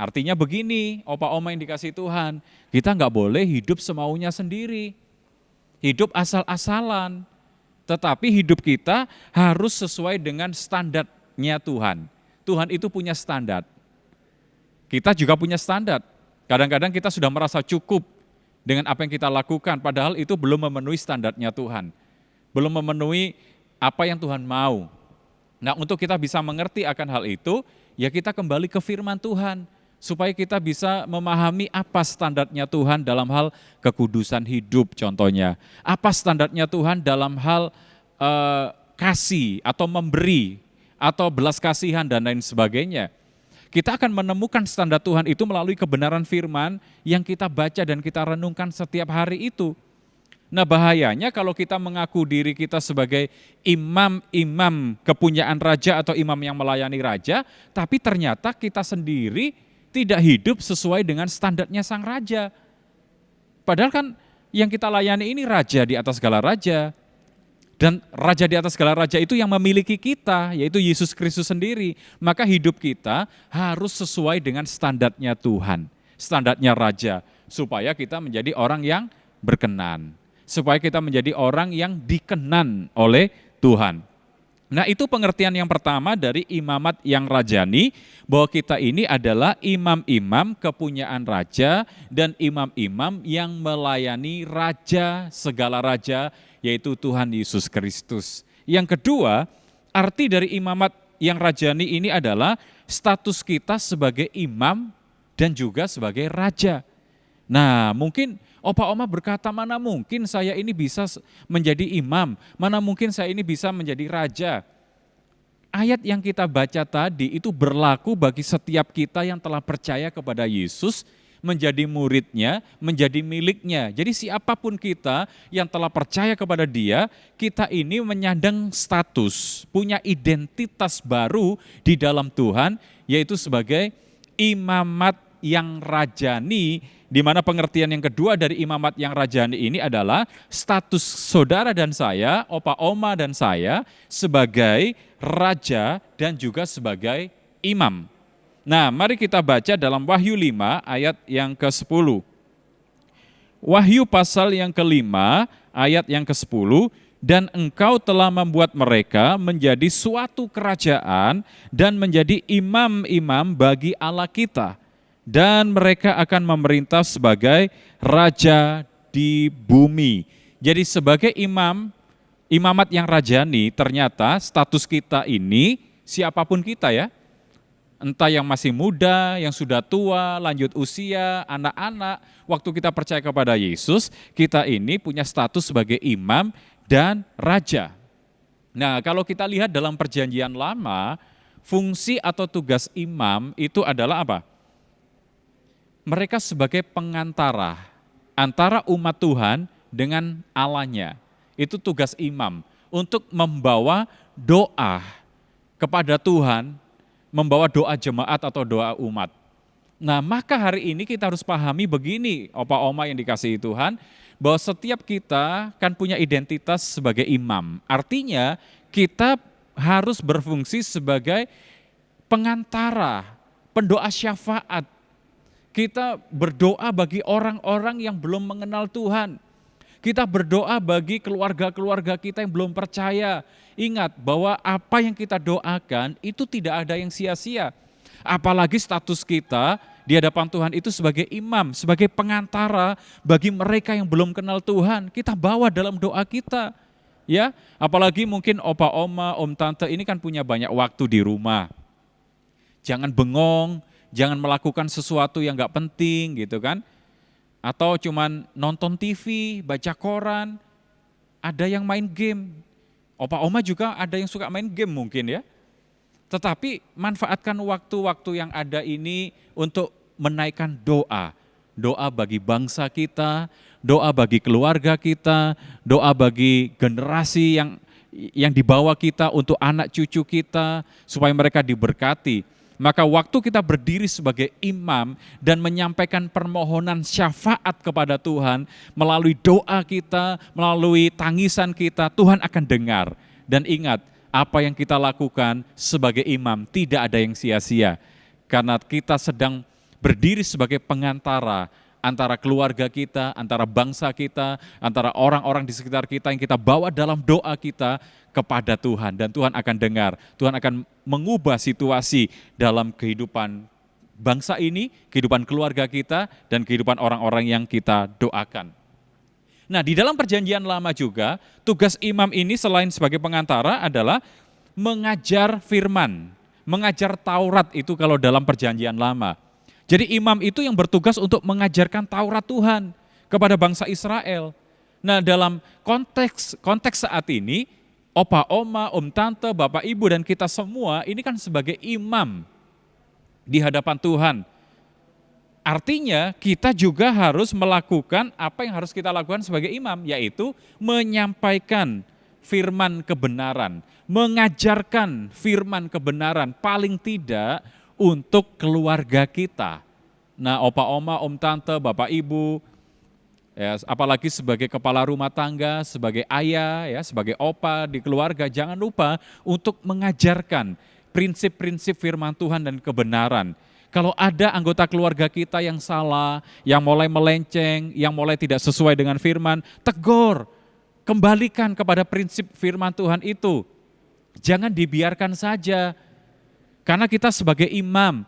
Artinya begini, opa oma yang dikasih Tuhan, kita nggak boleh hidup semaunya sendiri, hidup asal-asalan, tetapi hidup kita harus sesuai dengan standarnya Tuhan. Tuhan itu punya standar, kita juga punya standar. Kadang-kadang kita sudah merasa cukup dengan apa yang kita lakukan, padahal itu belum memenuhi standarnya Tuhan, belum memenuhi apa yang Tuhan mau. Nah, untuk kita bisa mengerti akan hal itu, ya kita kembali ke firman Tuhan, supaya kita bisa memahami apa standarnya Tuhan dalam hal kekudusan hidup contohnya. Apa standarnya Tuhan dalam hal kasih atau memberi, atau belas kasihan dan lain sebagainya. Kita akan menemukan standar Tuhan itu melalui kebenaran firman yang kita baca dan kita renungkan setiap hari itu. Nah, bahayanya kalau kita mengaku diri kita sebagai imam-imam kepunyaan raja atau imam yang melayani raja, tapi ternyata kita sendiri tidak hidup sesuai dengan standarnya sang raja. Padahal kan yang kita layani ini raja di atas segala raja. Dan raja di atas segala raja itu yang memiliki kita, yaitu Yesus Kristus sendiri. Maka hidup kita harus sesuai dengan standarnya Tuhan, standarnya raja, supaya kita menjadi orang yang berkenan, supaya kita menjadi orang yang dikenan oleh Tuhan. Nah, itu pengertian yang pertama dari imamat yang rajani, bahwa kita ini adalah imam-imam kepunyaan raja dan imam-imam yang melayani raja, segala raja, yaitu Tuhan Yesus Kristus. Yang kedua, arti dari imamat yang rajani ini adalah status kita sebagai imam dan juga sebagai raja. Nah, mungkin opa oma berkata, mana mungkin saya ini bisa menjadi imam, mana mungkin saya ini bisa menjadi raja. Ayat yang kita baca tadi itu berlaku bagi setiap kita yang telah percaya kepada Yesus, menjadi muridnya, menjadi miliknya. Jadi siapapun kita yang telah percaya kepada Dia, kita ini menyandang status, punya identitas baru di dalam Tuhan, yaitu sebagai imamat yang rajani, di mana pengertian yang kedua dari imamat yang rajani ini adalah status saudara dan saya, opa oma dan saya, sebagai raja dan juga sebagai imam. Nah, mari kita baca dalam Wahyu 5 ayat yang ke-10. Wahyu pasal yang ke-5 ayat yang ke-10, dan engkau telah membuat mereka menjadi suatu kerajaan dan menjadi imam-imam bagi Allah kita. Dan mereka akan memerintah sebagai raja di bumi. Jadi sebagai imam, imamat yang rajani, ternyata status kita ini, siapapun kita ya, entah yang masih muda, yang sudah tua, lanjut usia, anak-anak, waktu kita percaya kepada Yesus, kita ini punya status sebagai imam dan raja. Nah, kalau kita lihat dalam perjanjian lama, fungsi atau tugas imam itu adalah apa? Mereka sebagai pengantara antara umat Tuhan dengan Allahnya. Itu tugas imam, untuk membawa doa kepada Tuhan, membawa doa jemaat atau doa umat. Nah, maka hari ini kita harus pahami begini, opa oma yang dikasihi Tuhan, bahwa setiap kita kan punya identitas sebagai imam. Artinya kita harus berfungsi sebagai pengantara, pendoa syafaat. Kita berdoa bagi orang-orang yang belum mengenal Tuhan. Kita berdoa bagi keluarga-keluarga kita yang belum percaya. Ingat bahwa apa yang kita doakan itu tidak ada yang sia-sia. Apalagi status kita di hadapan Tuhan itu sebagai imam, sebagai pengantara bagi mereka yang belum kenal Tuhan. Kita bawa dalam doa kita. Ya, apalagi mungkin opa oma, om tante ini kan punya banyak waktu di rumah. Jangan bengong, jangan melakukan sesuatu yang gak penting gitu kan. Atau cuman nonton TV, baca koran, ada yang main game. Opa oma juga ada yang suka main game mungkin ya. Tetapi manfaatkan waktu-waktu yang ada ini untuk menaikkan doa. Doa bagi bangsa kita, doa bagi keluarga kita, doa bagi generasi yang dibawa kita, untuk anak cucu kita, supaya mereka diberkati. Maka waktu kita berdiri sebagai imam dan menyampaikan permohonan syafaat kepada Tuhan, melalui doa kita, melalui tangisan kita, Tuhan akan dengar. Dan ingat, apa yang kita lakukan sebagai imam tidak ada yang sia-sia. Karena kita sedang berdiri sebagai pengantara antara keluarga kita, antara bangsa kita, antara orang-orang di sekitar kita yang kita bawa dalam doa kita kepada Tuhan. Dan Tuhan akan dengar, Tuhan akan mengubah situasi dalam kehidupan bangsa ini, kehidupan keluarga kita, dan kehidupan orang-orang yang kita doakan. Nah, di dalam perjanjian lama juga, tugas imam ini selain sebagai pengantara adalah mengajar firman, mengajar Taurat itu kalau dalam perjanjian lama. Jadi imam itu yang bertugas untuk mengajarkan Taurat Tuhan kepada bangsa Israel. Nah, dalam konteks saat ini, opa, oma, om, tante, bapak, ibu, dan kita semua ini kan sebagai imam di hadapan Tuhan. Artinya kita juga harus melakukan apa yang harus kita lakukan sebagai imam, yaitu menyampaikan firman kebenaran, mengajarkan firman kebenaran, paling tidak untuk keluarga kita. Nah, opa, oma, om, tante, bapak, ibu, ya, apalagi sebagai kepala rumah tangga, sebagai ayah, ya, sebagai opa di keluarga, jangan lupa untuk mengajarkan prinsip-prinsip firman Tuhan dan kebenaran. Kalau ada anggota keluarga kita yang salah, yang mulai melenceng, yang mulai tidak sesuai dengan firman, tegur, kembalikan kepada prinsip firman Tuhan itu. Jangan dibiarkan saja. Karena kita sebagai imam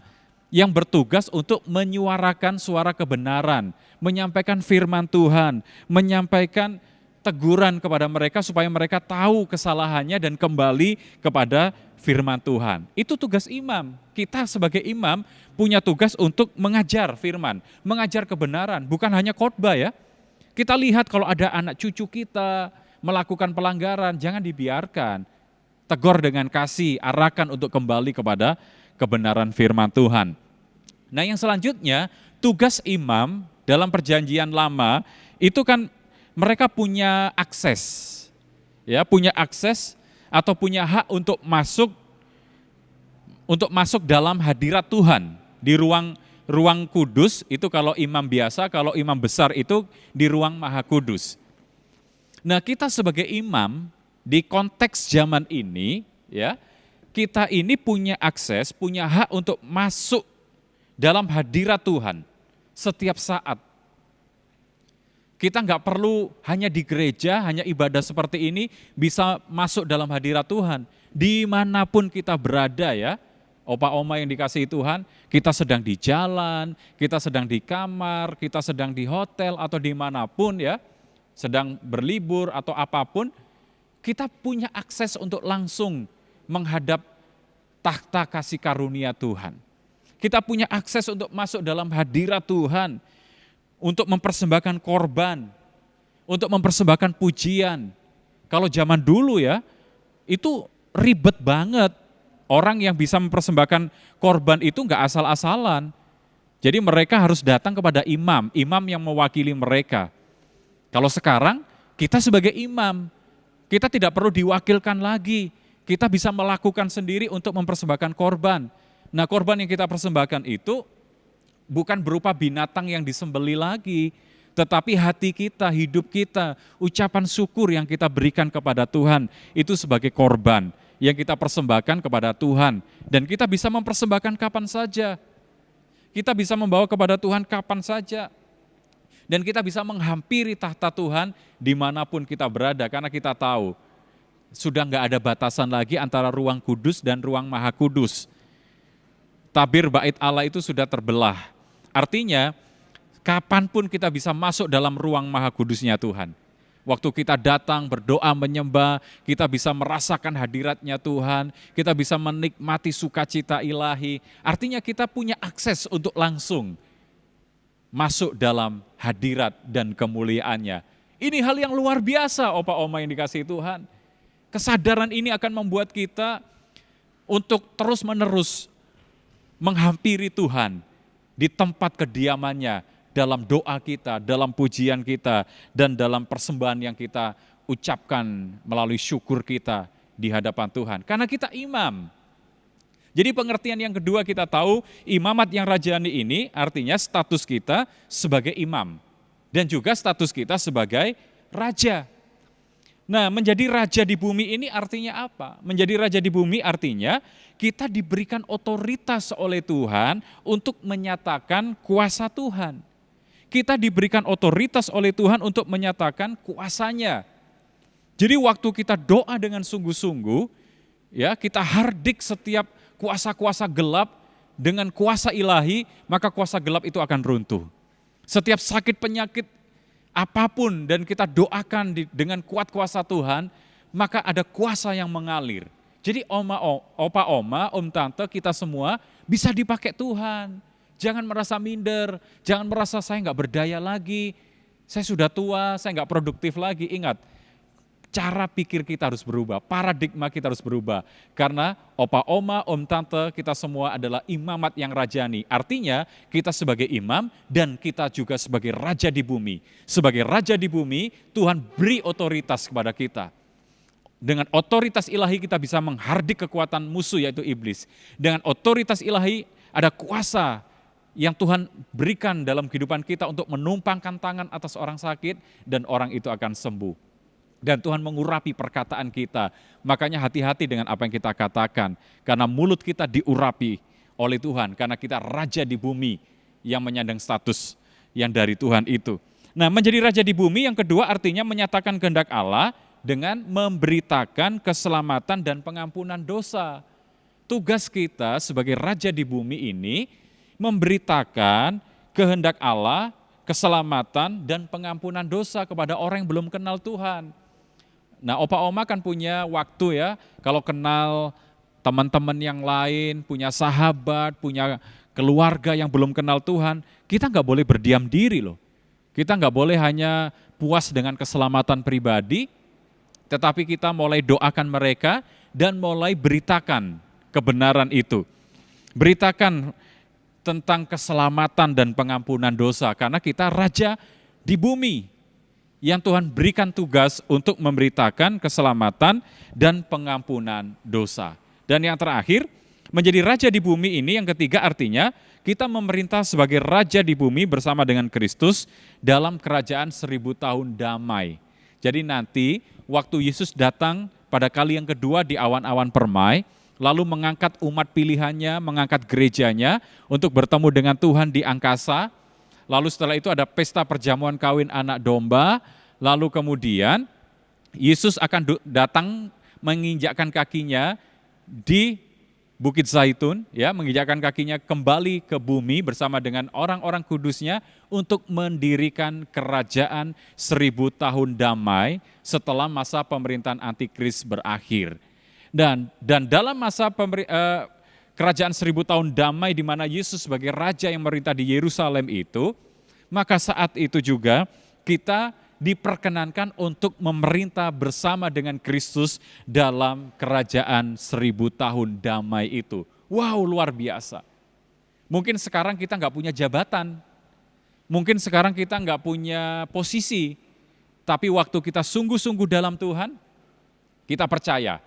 yang bertugas untuk menyuarakan suara kebenaran, menyampaikan firman Tuhan, menyampaikan teguran kepada mereka supaya mereka tahu kesalahannya dan kembali kepada firman Tuhan. Itu tugas imam. Kita sebagai imam punya tugas untuk mengajar firman, mengajar kebenaran, bukan hanya khotbah ya. Kita lihat kalau ada anak cucu kita melakukan pelanggaran, jangan dibiarkan. Tegur dengan kasih, arahkan untuk kembali kepada kebenaran firman Tuhan. Nah, yang selanjutnya, tugas imam dalam perjanjian lama itu kan mereka punya akses, ya, punya akses atau punya hak untuk masuk dalam hadirat Tuhan di ruang kudus. Itu kalau imam biasa, kalau imam besar itu di ruang maha kudus. Nah, kita sebagai imam di konteks zaman ini, ya, kita ini punya akses, punya hak untuk masuk dalam hadirat Tuhan setiap saat. Kita nggak perlu hanya di gereja, hanya ibadah seperti ini bisa masuk dalam hadirat Tuhan. Dimanapun kita berada ya, opa oma yang dikasihi Tuhan, kita sedang di jalan, kita sedang di kamar, kita sedang di hotel atau dimanapun ya, sedang berlibur atau apapun, kita punya akses untuk langsung menghadap takhta kasih karunia Tuhan. Kita punya akses untuk masuk dalam hadirat Tuhan, untuk mempersembahkan korban, untuk mempersembahkan pujian. Kalau zaman dulu ya, itu ribet banget. Orang yang bisa mempersembahkan korban itu enggak asal-asalan. Jadi mereka harus datang kepada imam yang mewakili mereka. Kalau sekarang, kita sebagai imam, kita tidak perlu diwakilkan lagi. Kita bisa melakukan sendiri untuk mempersembahkan korban. Nah, korban yang kita persembahkan itu bukan berupa binatang yang disembelih lagi, tetapi hati kita, hidup kita, ucapan syukur yang kita berikan kepada Tuhan, itu sebagai korban yang kita persembahkan kepada Tuhan. Dan kita bisa mempersembahkan kapan saja. Kita bisa membawa kepada Tuhan kapan saja. Dan kita bisa menghampiri tahta Tuhan dimanapun kita berada, karena kita tahu sudah nggak ada batasan lagi antara ruang kudus dan ruang maha kudus. Tabir bait Allah itu sudah terbelah. Artinya, kapanpun kita bisa masuk dalam ruang maha kudusnya Tuhan. Waktu kita datang berdoa menyembah, kita bisa merasakan hadiratnya Tuhan, kita bisa menikmati sukacita ilahi. Artinya kita punya akses untuk langsung masuk dalam hadirat dan kemuliaannya. Ini hal yang luar biasa, opa oma yang dikasihi Tuhan. Kesadaran ini akan membuat kita untuk terus-menerus menghampiri Tuhan di tempat kediamannya, dalam doa kita, dalam pujian kita, dan dalam persembahan yang kita ucapkan melalui syukur kita di hadapan Tuhan. Karena kita imam. Jadi pengertian yang kedua kita tahu imamat yang rajani ini artinya status kita sebagai imam dan juga status kita sebagai raja. Nah, menjadi raja di bumi ini artinya apa? Menjadi raja di bumi artinya kita diberikan otoritas oleh Tuhan untuk menyatakan kuasa Tuhan. Kita diberikan otoritas oleh Tuhan untuk menyatakan kuasanya. Jadi waktu kita doa dengan sungguh-sungguh, ya kita hardik setiap kuasa-kuasa gelap dengan kuasa ilahi, maka kuasa gelap itu akan runtuh. Setiap sakit penyakit apapun dan kita doakan dengan kuat kuasa Tuhan, maka ada kuasa yang mengalir. Jadi opa oma, om tante, kita semua bisa dipakai Tuhan. Jangan merasa minder, jangan merasa saya nggak berdaya lagi, saya sudah tua, saya nggak produktif lagi. Ingat, cara pikir kita harus berubah, paradigma kita harus berubah. Karena opa oma, om tante, kita semua adalah imamat yang rajani. Artinya kita sebagai imam dan kita juga sebagai raja di bumi. Sebagai raja di bumi, Tuhan beri otoritas kepada kita. Dengan otoritas ilahi kita bisa menghardik kekuatan musuh yaitu iblis. Dengan otoritas ilahi ada kuasa yang Tuhan berikan dalam kehidupan kita untuk menumpangkan tangan atas orang sakit dan orang itu akan sembuh. Dan Tuhan mengurapi perkataan kita. Makanya hati-hati dengan apa yang kita katakan. Karena mulut kita diurapi oleh Tuhan. Karena kita raja di bumi yang menyandang status yang dari Tuhan itu. Nah, menjadi raja di bumi yang kedua artinya menyatakan kehendak Allah dengan memberitakan keselamatan dan pengampunan dosa. Tugas kita sebagai raja di bumi ini memberitakan kehendak Allah, keselamatan dan pengampunan dosa kepada orang yang belum kenal Tuhan. Nah, opa oma kan punya waktu ya, kalau kenal teman-teman yang lain, punya sahabat, punya keluarga yang belum kenal Tuhan, kita nggak boleh berdiam diri loh. Kita nggak boleh hanya puas dengan keselamatan pribadi, tetapi kita mulai doakan mereka dan mulai beritakan kebenaran itu. Beritakan tentang keselamatan dan pengampunan dosa, karena kita raja di bumi yang Tuhan berikan tugas untuk memberitakan keselamatan dan pengampunan dosa. Dan yang terakhir, menjadi raja di bumi ini yang ketiga artinya kita memerintah sebagai raja di bumi bersama dengan Kristus dalam kerajaan 1000 tahun damai. Jadi nanti waktu Yesus datang pada kali yang kedua di awan-awan permai, lalu mengangkat umat pilihannya, mengangkat gerejanya untuk bertemu dengan Tuhan di angkasa. Lalu setelah itu ada pesta perjamuan kawin anak domba, lalu kemudian Yesus akan datang menginjakkan kakinya di Bukit Zaitun, ya, menginjakkan kakinya kembali ke bumi bersama dengan orang-orang kudusnya untuk mendirikan kerajaan 1000 tahun damai setelah masa pemerintahan antikris berakhir. Dan dalam masa kerajaan 1000 tahun damai di mana Yesus sebagai raja yang memerintah di Yerusalem itu, maka saat itu juga kita diperkenankan untuk memerintah bersama dengan Kristus dalam kerajaan 1000 tahun damai itu. Wow, luar biasa. Mungkin sekarang kita nggak punya jabatan, mungkin sekarang kita nggak punya posisi, tapi waktu kita sungguh-sungguh dalam Tuhan, kita percaya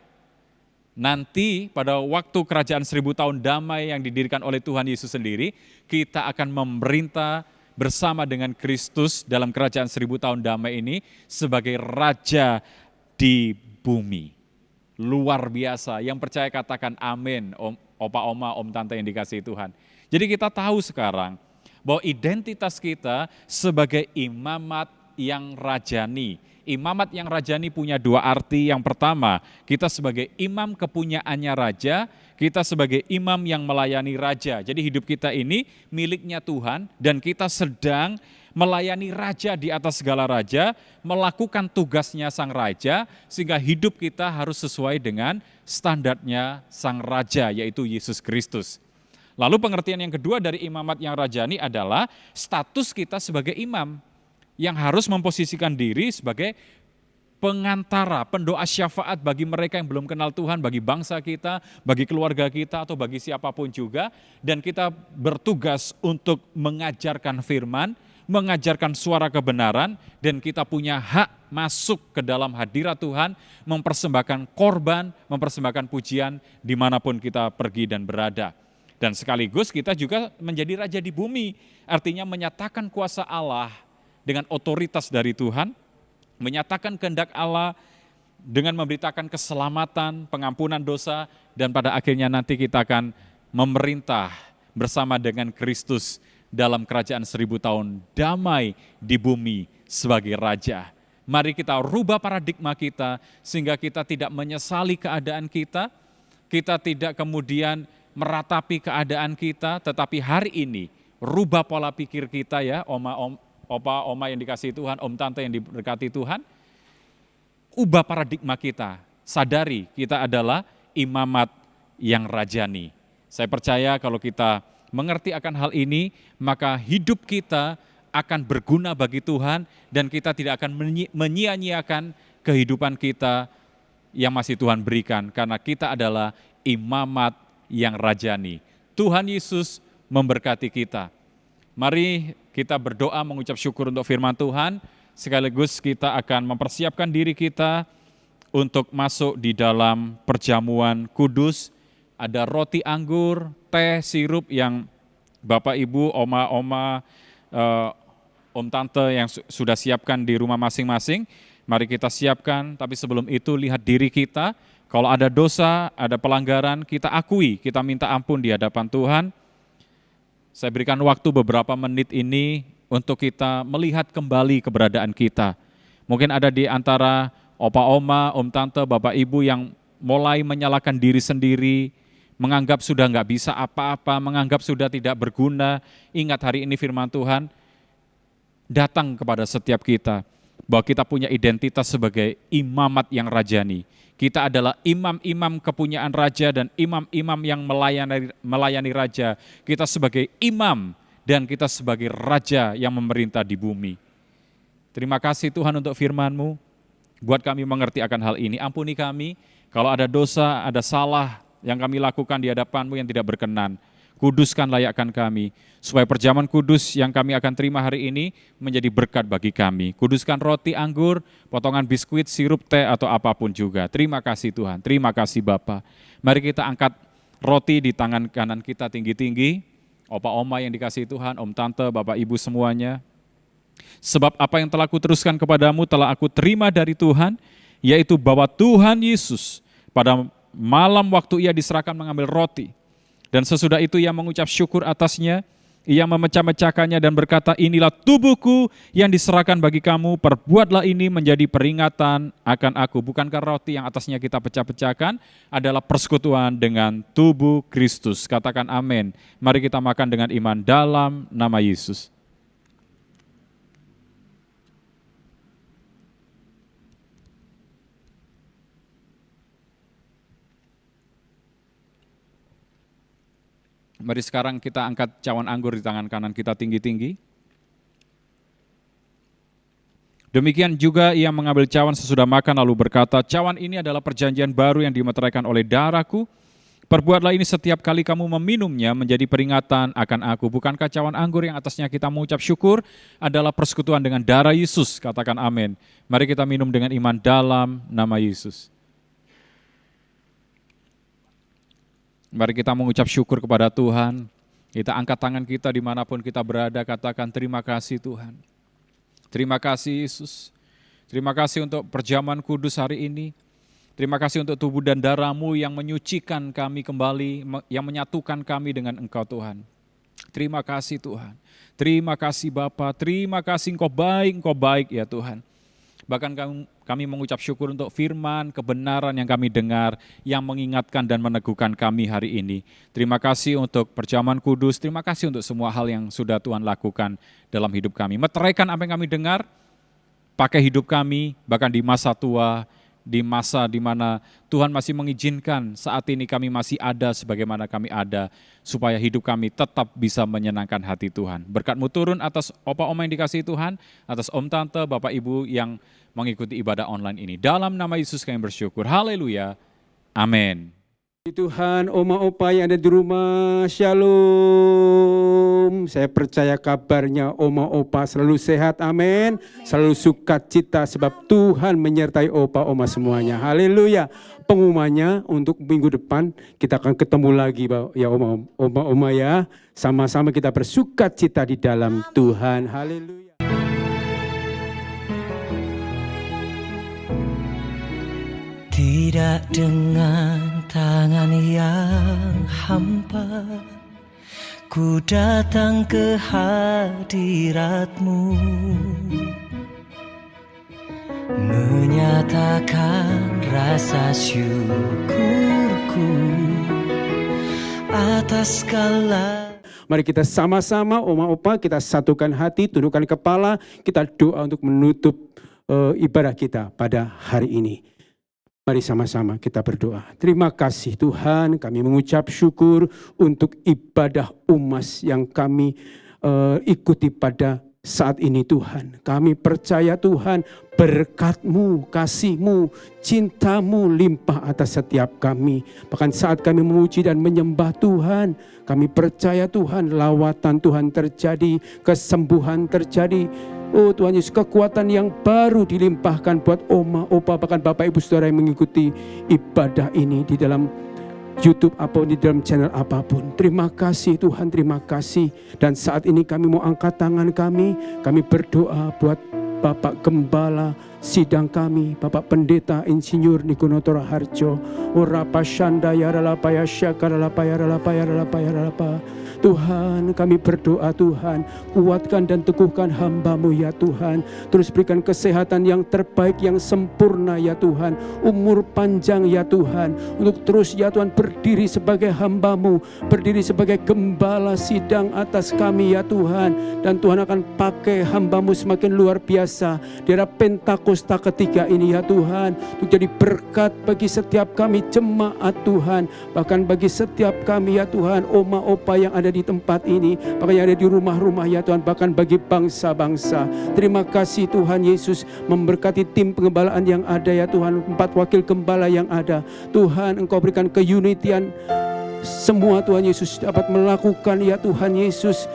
nanti pada waktu kerajaan 1000 tahun damai yang didirikan oleh Tuhan Yesus sendiri, kita akan memerintah bersama dengan Kristus dalam kerajaan 1000 tahun damai ini sebagai raja di bumi. Luar biasa, yang percaya katakan amin, opa oma, om tante yang dikasihi Tuhan. Jadi kita tahu sekarang bahwa identitas kita sebagai imamat yang rajani. Imamat yang rajani punya dua arti. Yang pertama, kita sebagai imam kepunyaannya raja, kita sebagai imam yang melayani raja. Jadi hidup kita ini miliknya Tuhan dan kita sedang melayani raja di atas segala raja, melakukan tugasnya sang raja, sehingga hidup kita harus sesuai dengan standarnya sang raja, yaitu Yesus Kristus. Lalu pengertian yang kedua dari imamat yang rajani adalah status kita sebagai imam, yang harus memposisikan diri sebagai pengantara, pendoa syafaat bagi mereka yang belum kenal Tuhan, bagi bangsa kita, bagi keluarga kita, atau bagi siapapun juga. Dan kita bertugas untuk mengajarkan firman, mengajarkan suara kebenaran, dan kita punya hak masuk ke dalam hadirat Tuhan, mempersembahkan korban, mempersembahkan pujian dimanapun kita pergi dan berada. Dan sekaligus kita juga menjadi raja di bumi, artinya menyatakan kuasa Allah dengan otoritas dari Tuhan, menyatakan kehendak Allah dengan memberitakan keselamatan, pengampunan dosa, dan pada akhirnya nanti kita akan memerintah bersama dengan Kristus dalam kerajaan 1000 tahun damai di bumi sebagai raja. Mari kita rubah paradigma kita sehingga kita tidak menyesali keadaan kita tidak kemudian meratapi keadaan kita, tetapi hari ini rubah pola pikir kita ya, opa, oma yang dikasihi Tuhan, om tante yang diberkati Tuhan, ubah paradigma kita, sadari kita adalah imamat yang rajani. Saya percaya kalau kita mengerti akan hal ini, maka hidup kita akan berguna bagi Tuhan dan kita tidak akan menyia-nyiakan kehidupan kita yang masih Tuhan berikan, karena kita adalah imamat yang rajani. Tuhan Yesus memberkati kita. Mari kita berdoa mengucap syukur untuk firman Tuhan, sekaligus kita akan mempersiapkan diri kita untuk masuk di dalam perjamuan kudus. Ada roti anggur, teh, sirup yang Bapak Ibu, oma, om tante yang sudah siapkan di rumah masing-masing. Mari kita siapkan, tapi sebelum itu lihat diri kita. Kalau ada dosa, ada pelanggaran, kita akui, kita minta ampun di hadapan Tuhan. Saya berikan waktu beberapa menit ini untuk kita melihat kembali keberadaan kita. Mungkin ada di antara opa oma, om tante, bapak ibu yang mulai menyalahkan diri sendiri, menganggap sudah nggak bisa apa-apa, menganggap sudah tidak berguna. Ingat hari ini firman Tuhan datang kepada setiap kita, bahwa kita punya identitas sebagai imamat yang rajani. Kita adalah imam-imam kepunyaan raja dan imam-imam yang melayani raja. Kita sebagai imam dan kita sebagai raja yang memerintah di bumi. Terima kasih Tuhan untuk firman-Mu. Buat kami mengerti akan hal ini. Ampuni kami kalau ada dosa, ada salah yang kami lakukan di hadapan-Mu yang tidak berkenan. Kuduskan, layakkan kami, supaya perjamuan kudus yang kami akan terima hari ini menjadi berkat bagi kami. Kuduskan roti, anggur, potongan biskuit, sirup, teh, atau apapun juga. Terima kasih Tuhan, terima kasih Bapa. Mari kita angkat roti di tangan kanan kita tinggi-tinggi. Opa, oma yang dikasihi Tuhan, om, tante, bapak, ibu semuanya. Sebab apa yang telah kuteruskan kepadamu telah aku terima dari Tuhan, yaitu bahwa Tuhan Yesus pada malam waktu ia diserahkan mengambil roti, dan sesudah itu ia mengucap syukur atasnya, ia memecah-mecahkannya dan berkata, inilah tubuhku yang diserahkan bagi kamu, perbuatlah ini menjadi peringatan akan aku. Bukankah roti yang atasnya kita pecah-pecahkan adalah persekutuan dengan tubuh Kristus? Katakan amin. Mari kita makan dengan iman dalam nama Yesus. Mari sekarang kita angkat cawan anggur di tangan kanan kita tinggi-tinggi. Demikian juga ia mengambil cawan sesudah makan lalu berkata, cawan ini adalah perjanjian baru yang dimeteraikan oleh darahku. Perbuatlah ini setiap kali kamu meminumnya menjadi peringatan akan aku. Bukankah cawan anggur yang atasnya kita mengucap syukur adalah persekutuan dengan darah Yesus? Katakan amin. Mari kita minum dengan iman dalam nama Yesus. Mari kita mengucap syukur kepada Tuhan. Kita angkat tangan kita dimanapun kita berada, katakan terima kasih Tuhan. Terima kasih Yesus. Terima kasih untuk perjamuan kudus hari ini. Terima kasih untuk tubuh dan darah-Mu yang menyucikan kami kembali, yang menyatukan kami dengan Engkau Tuhan. Terima kasih Tuhan. Terima kasih Bapa. Terima kasih Engkau baik ya Tuhan. Bahkan kami mengucap syukur untuk firman, kebenaran yang kami dengar, yang mengingatkan dan meneguhkan kami hari ini. Terima kasih untuk perjamuan kudus, terima kasih untuk semua hal yang sudah Tuhan lakukan dalam hidup kami. Meteraikan apa yang kami dengar, pakai hidup kami, bahkan di masa tua, di masa di mana Tuhan masih mengizinkan saat ini kami masih ada sebagaimana kami ada, supaya hidup kami tetap bisa menyenangkan hati Tuhan. Berkat-Mu turun atas opa-oma yang dikasihi Tuhan, atas om tante, bapak ibu yang mengikuti ibadah online ini. Dalam nama Yesus kami bersyukur. Haleluya. Amin. Tuhan, oma opa yang ada di rumah, shalom. Saya percaya kabarnya oma opa selalu sehat, amin. Selalu sukacita sebab Tuhan menyertai opa oma semuanya. Haleluya. Pengumumannya untuk minggu depan kita akan ketemu lagi ya oma ya. Sama-sama kita bersukacita di dalam Tuhan. Haleluya. Tidak dengan tangan yang hampa, ku datang ke hadirat-Mu, menyatakan rasa syukurku atas segala. Mari kita sama-sama oma opa kita satukan hati, tundukkan kepala, kita doa untuk menutup ibadah kita pada hari ini. Mari sama-sama kita berdoa. Terima kasih Tuhan, kami mengucap syukur untuk ibadah UMAS yang kami ikuti pada saat ini Tuhan. Kami percaya Tuhan berkat-Mu, kasih-Mu, cinta-Mu limpah atas setiap kami. Bahkan saat kami memuji dan menyembah Tuhan, kami percaya Tuhan lawatan Tuhan terjadi, kesembuhan terjadi. Oh Tuhan Yesus, kekuatan yang baru dilimpahkan buat oma, opa, bahkan Bapak Ibu Saudara yang mengikuti ibadah ini di dalam YouTube apapun, di dalam channel apapun. Terima kasih Tuhan, terima kasih. Dan saat ini kami mau angkat tangan kami berdoa buat Bapak Gembala sidang kami, Bapak Pendeta Insinyur Nikonoto Raharjo. Orapa Shanda Yaralapaya Syakaralapaya Ralapaya Ralapaya Ralapa. Tuhan, kami berdoa Tuhan, kuatkan dan teguhkan hamba-Mu ya Tuhan. Terus berikan kesehatan yang terbaik, yang sempurna ya Tuhan. Umur panjang ya Tuhan. Untuk terus ya Tuhan berdiri sebagai hamba-Mu, berdiri sebagai gembala sidang atas kami ya Tuhan. Dan Tuhan akan pakai hamba-Mu semakin luar biasa di era Pentakosta ketiga ini ya Tuhan. Untuk jadi berkat bagi setiap kami jemaat Tuhan. Bahkan bagi setiap kami ya Tuhan, oma opa yang ada di tempat ini, bahkan yang ada di rumah-rumah ya Tuhan, bahkan bagi bangsa-bangsa. Terima kasih Tuhan Yesus, memberkati tim pengembalaan yang ada ya Tuhan, 4 wakil gembala yang ada. Tuhan, Engkau berikan keunitian semua Tuhan Yesus dapat melakukan ya Tuhan Yesus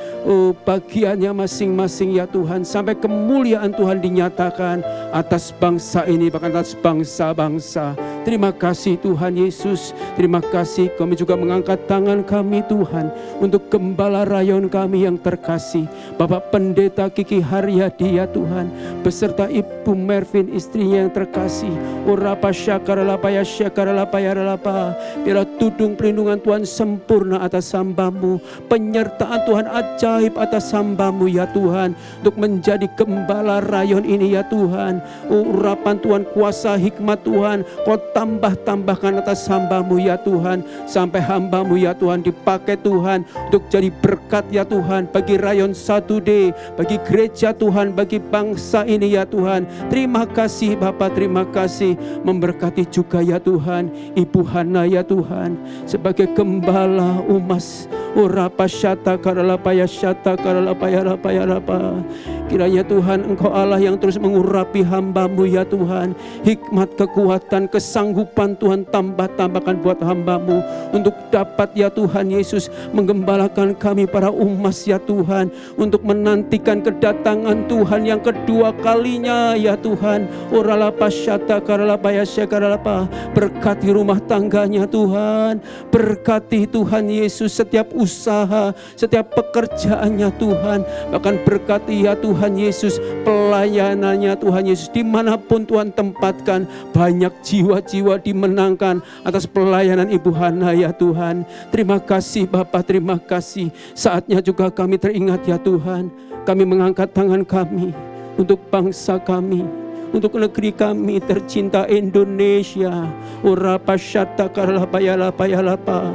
bagiannya masing-masing ya Tuhan, sampai kemuliaan Tuhan dinyatakan atas bangsa ini, bahkan atas bangsa-bangsa. Terima kasih Tuhan Yesus, terima kasih. Kami juga mengangkat tangan kami Tuhan untuk gembala rayon kami yang terkasih, Bapak Pendeta Kiki Haryadi ya Tuhan, beserta Ibu Mervin istrinya yang terkasih. Orapa syakaralapaya syakaralapaya ralapa. Biarlah tudung perlindungan Tuhan sempurna atas hamba-Mu, penyertaan Tuhan ajaib atas hamba-Mu ya Tuhan, untuk menjadi gembala rayon ini ya Tuhan. Urapan Tuhan, kuasa hikmat Tuhan, Kau tambahkan atas hamba-Mu ya Tuhan, sampai hamba-Mu ya Tuhan dipakai Tuhan untuk jadi berkat ya Tuhan bagi rayon 1D, bagi gereja Tuhan, bagi bangsa ini ya Tuhan. Terima kasih Bapak, terima kasih. Memberkati juga ya Tuhan Ibu Hana ya Tuhan sebagai gembala UMAS. Orapa syata karalapaya syata karalapaya rapaya rapa. Kiranya Tuhan Engkau Allah yang terus mengurapi hamba-Mu ya Tuhan. Hikmat, kekuatan, kesanggupan Tuhan tambahkan buat hamba-Mu untuk dapat ya Tuhan Yesus menggembalakan kami para UMAS ya Tuhan, untuk menantikan kedatangan Tuhan yang kedua kalinya ya Tuhan. Oralapa syata karalapaya syakaralapa. Berkati rumah tangganya Tuhan, berkati Tuhan Yesus setiap usaha, setiap pekerjaannya Tuhan, bahkan berkati ya Tuhan Yesus pelayanannya Tuhan Yesus, dimanapun Tuhan tempatkan. Banyak jiwa-jiwa dimenangkan atas pelayanan Ibu Hana ya Tuhan. Terima kasih Bapak, terima kasih. Saatnya juga kami teringat ya Tuhan, kami mengangkat tangan kami untuk bangsa kami, untuk negeri kami tercinta Indonesia. Orapa syata karalapaya lapaya lapa.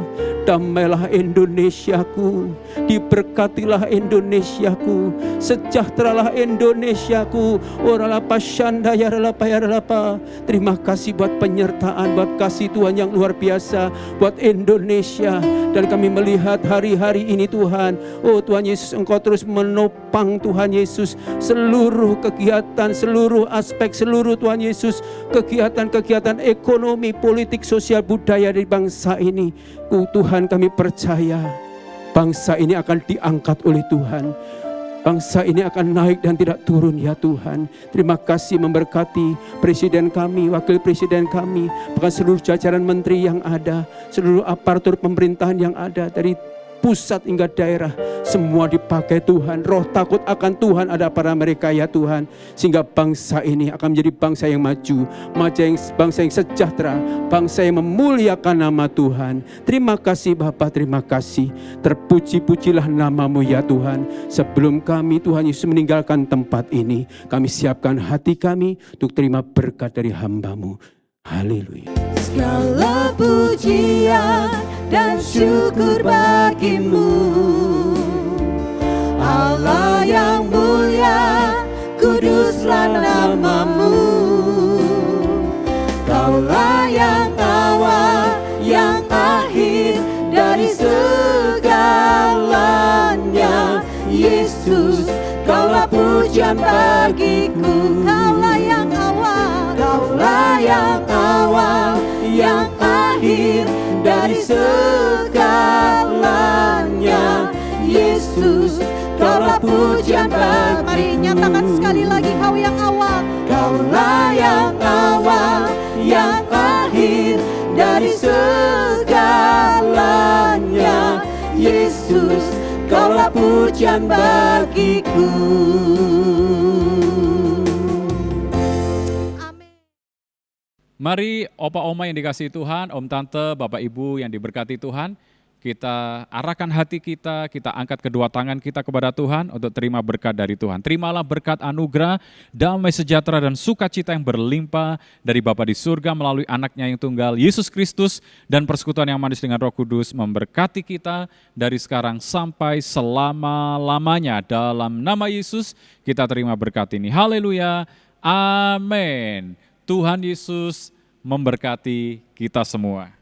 damailah Indonesiaku, diberkatilah Indonesiaku, sejahteralah Indonesiaku. Oralapa syanda ya relapa. Terima kasih buat penyertaan, buat kasih Tuhan yang luar biasa buat Indonesia. Dan kami melihat hari-hari ini Tuhan, oh Tuhan Yesus, Engkau terus menopang Tuhan Yesus seluruh kegiatan, seluruh aspek, seluruh Tuhan Yesus kegiatan-kegiatan ekonomi, politik, sosial, budaya di bangsa ini. Tuhan, kami percaya bangsa ini akan diangkat oleh Tuhan. Bangsa ini akan naik dan tidak turun ya Tuhan. Terima kasih memberkati presiden kami, wakil presiden kami, bahkan seluruh jajaran menteri yang ada, seluruh aparatur pemerintahan yang ada, dari pusat hingga daerah, semua dipakai Tuhan. Roh takut akan Tuhan ada pada mereka ya Tuhan, sehingga bangsa ini akan menjadi bangsa yang maju, bangsa yang sejahtera, bangsa yang memuliakan nama Tuhan. Terima kasih Bapa, terima kasih. Terpuji-pujilah nama-Mu ya Tuhan. Sebelum kami Tuhan Yesus meninggalkan tempat ini, kami siapkan hati kami untuk terima berkat dari hamba-Mu. Haleluya. Segala pujian dan syukur bagimu, Allah yang mulia, kuduslah nama-Mu. Kaulah yang awal, yang akhir dari segalanya. Yesus, Kaulah pujian bagiku. Kaulah yang awal, Kaulah yang awal, yang akhir dari segalanya. Yesus, Kaulah pujian bagiku. Mari nyatakan sekali lagi, Kau yang awal. Kaulah yang awal, yang akhir dari segalanya. Yesus, Kaulah pujian bagiku. Mari Opa Oma yang dikasihi Tuhan, Om Tante, Bapak Ibu yang diberkati Tuhan, kita arahkan hati kita angkat kedua tangan kita kepada Tuhan untuk terima berkat dari Tuhan. Terimalah berkat anugerah, damai sejahtera dan sukacita yang berlimpah dari Bapa di surga melalui anaknya yang tunggal, Yesus Kristus, dan persekutuan yang manis dengan Roh Kudus memberkati kita dari sekarang sampai selama-lamanya. Dalam nama Yesus kita terima berkat ini. Haleluya. Amin. Tuhan Yesus memberkati kita semua.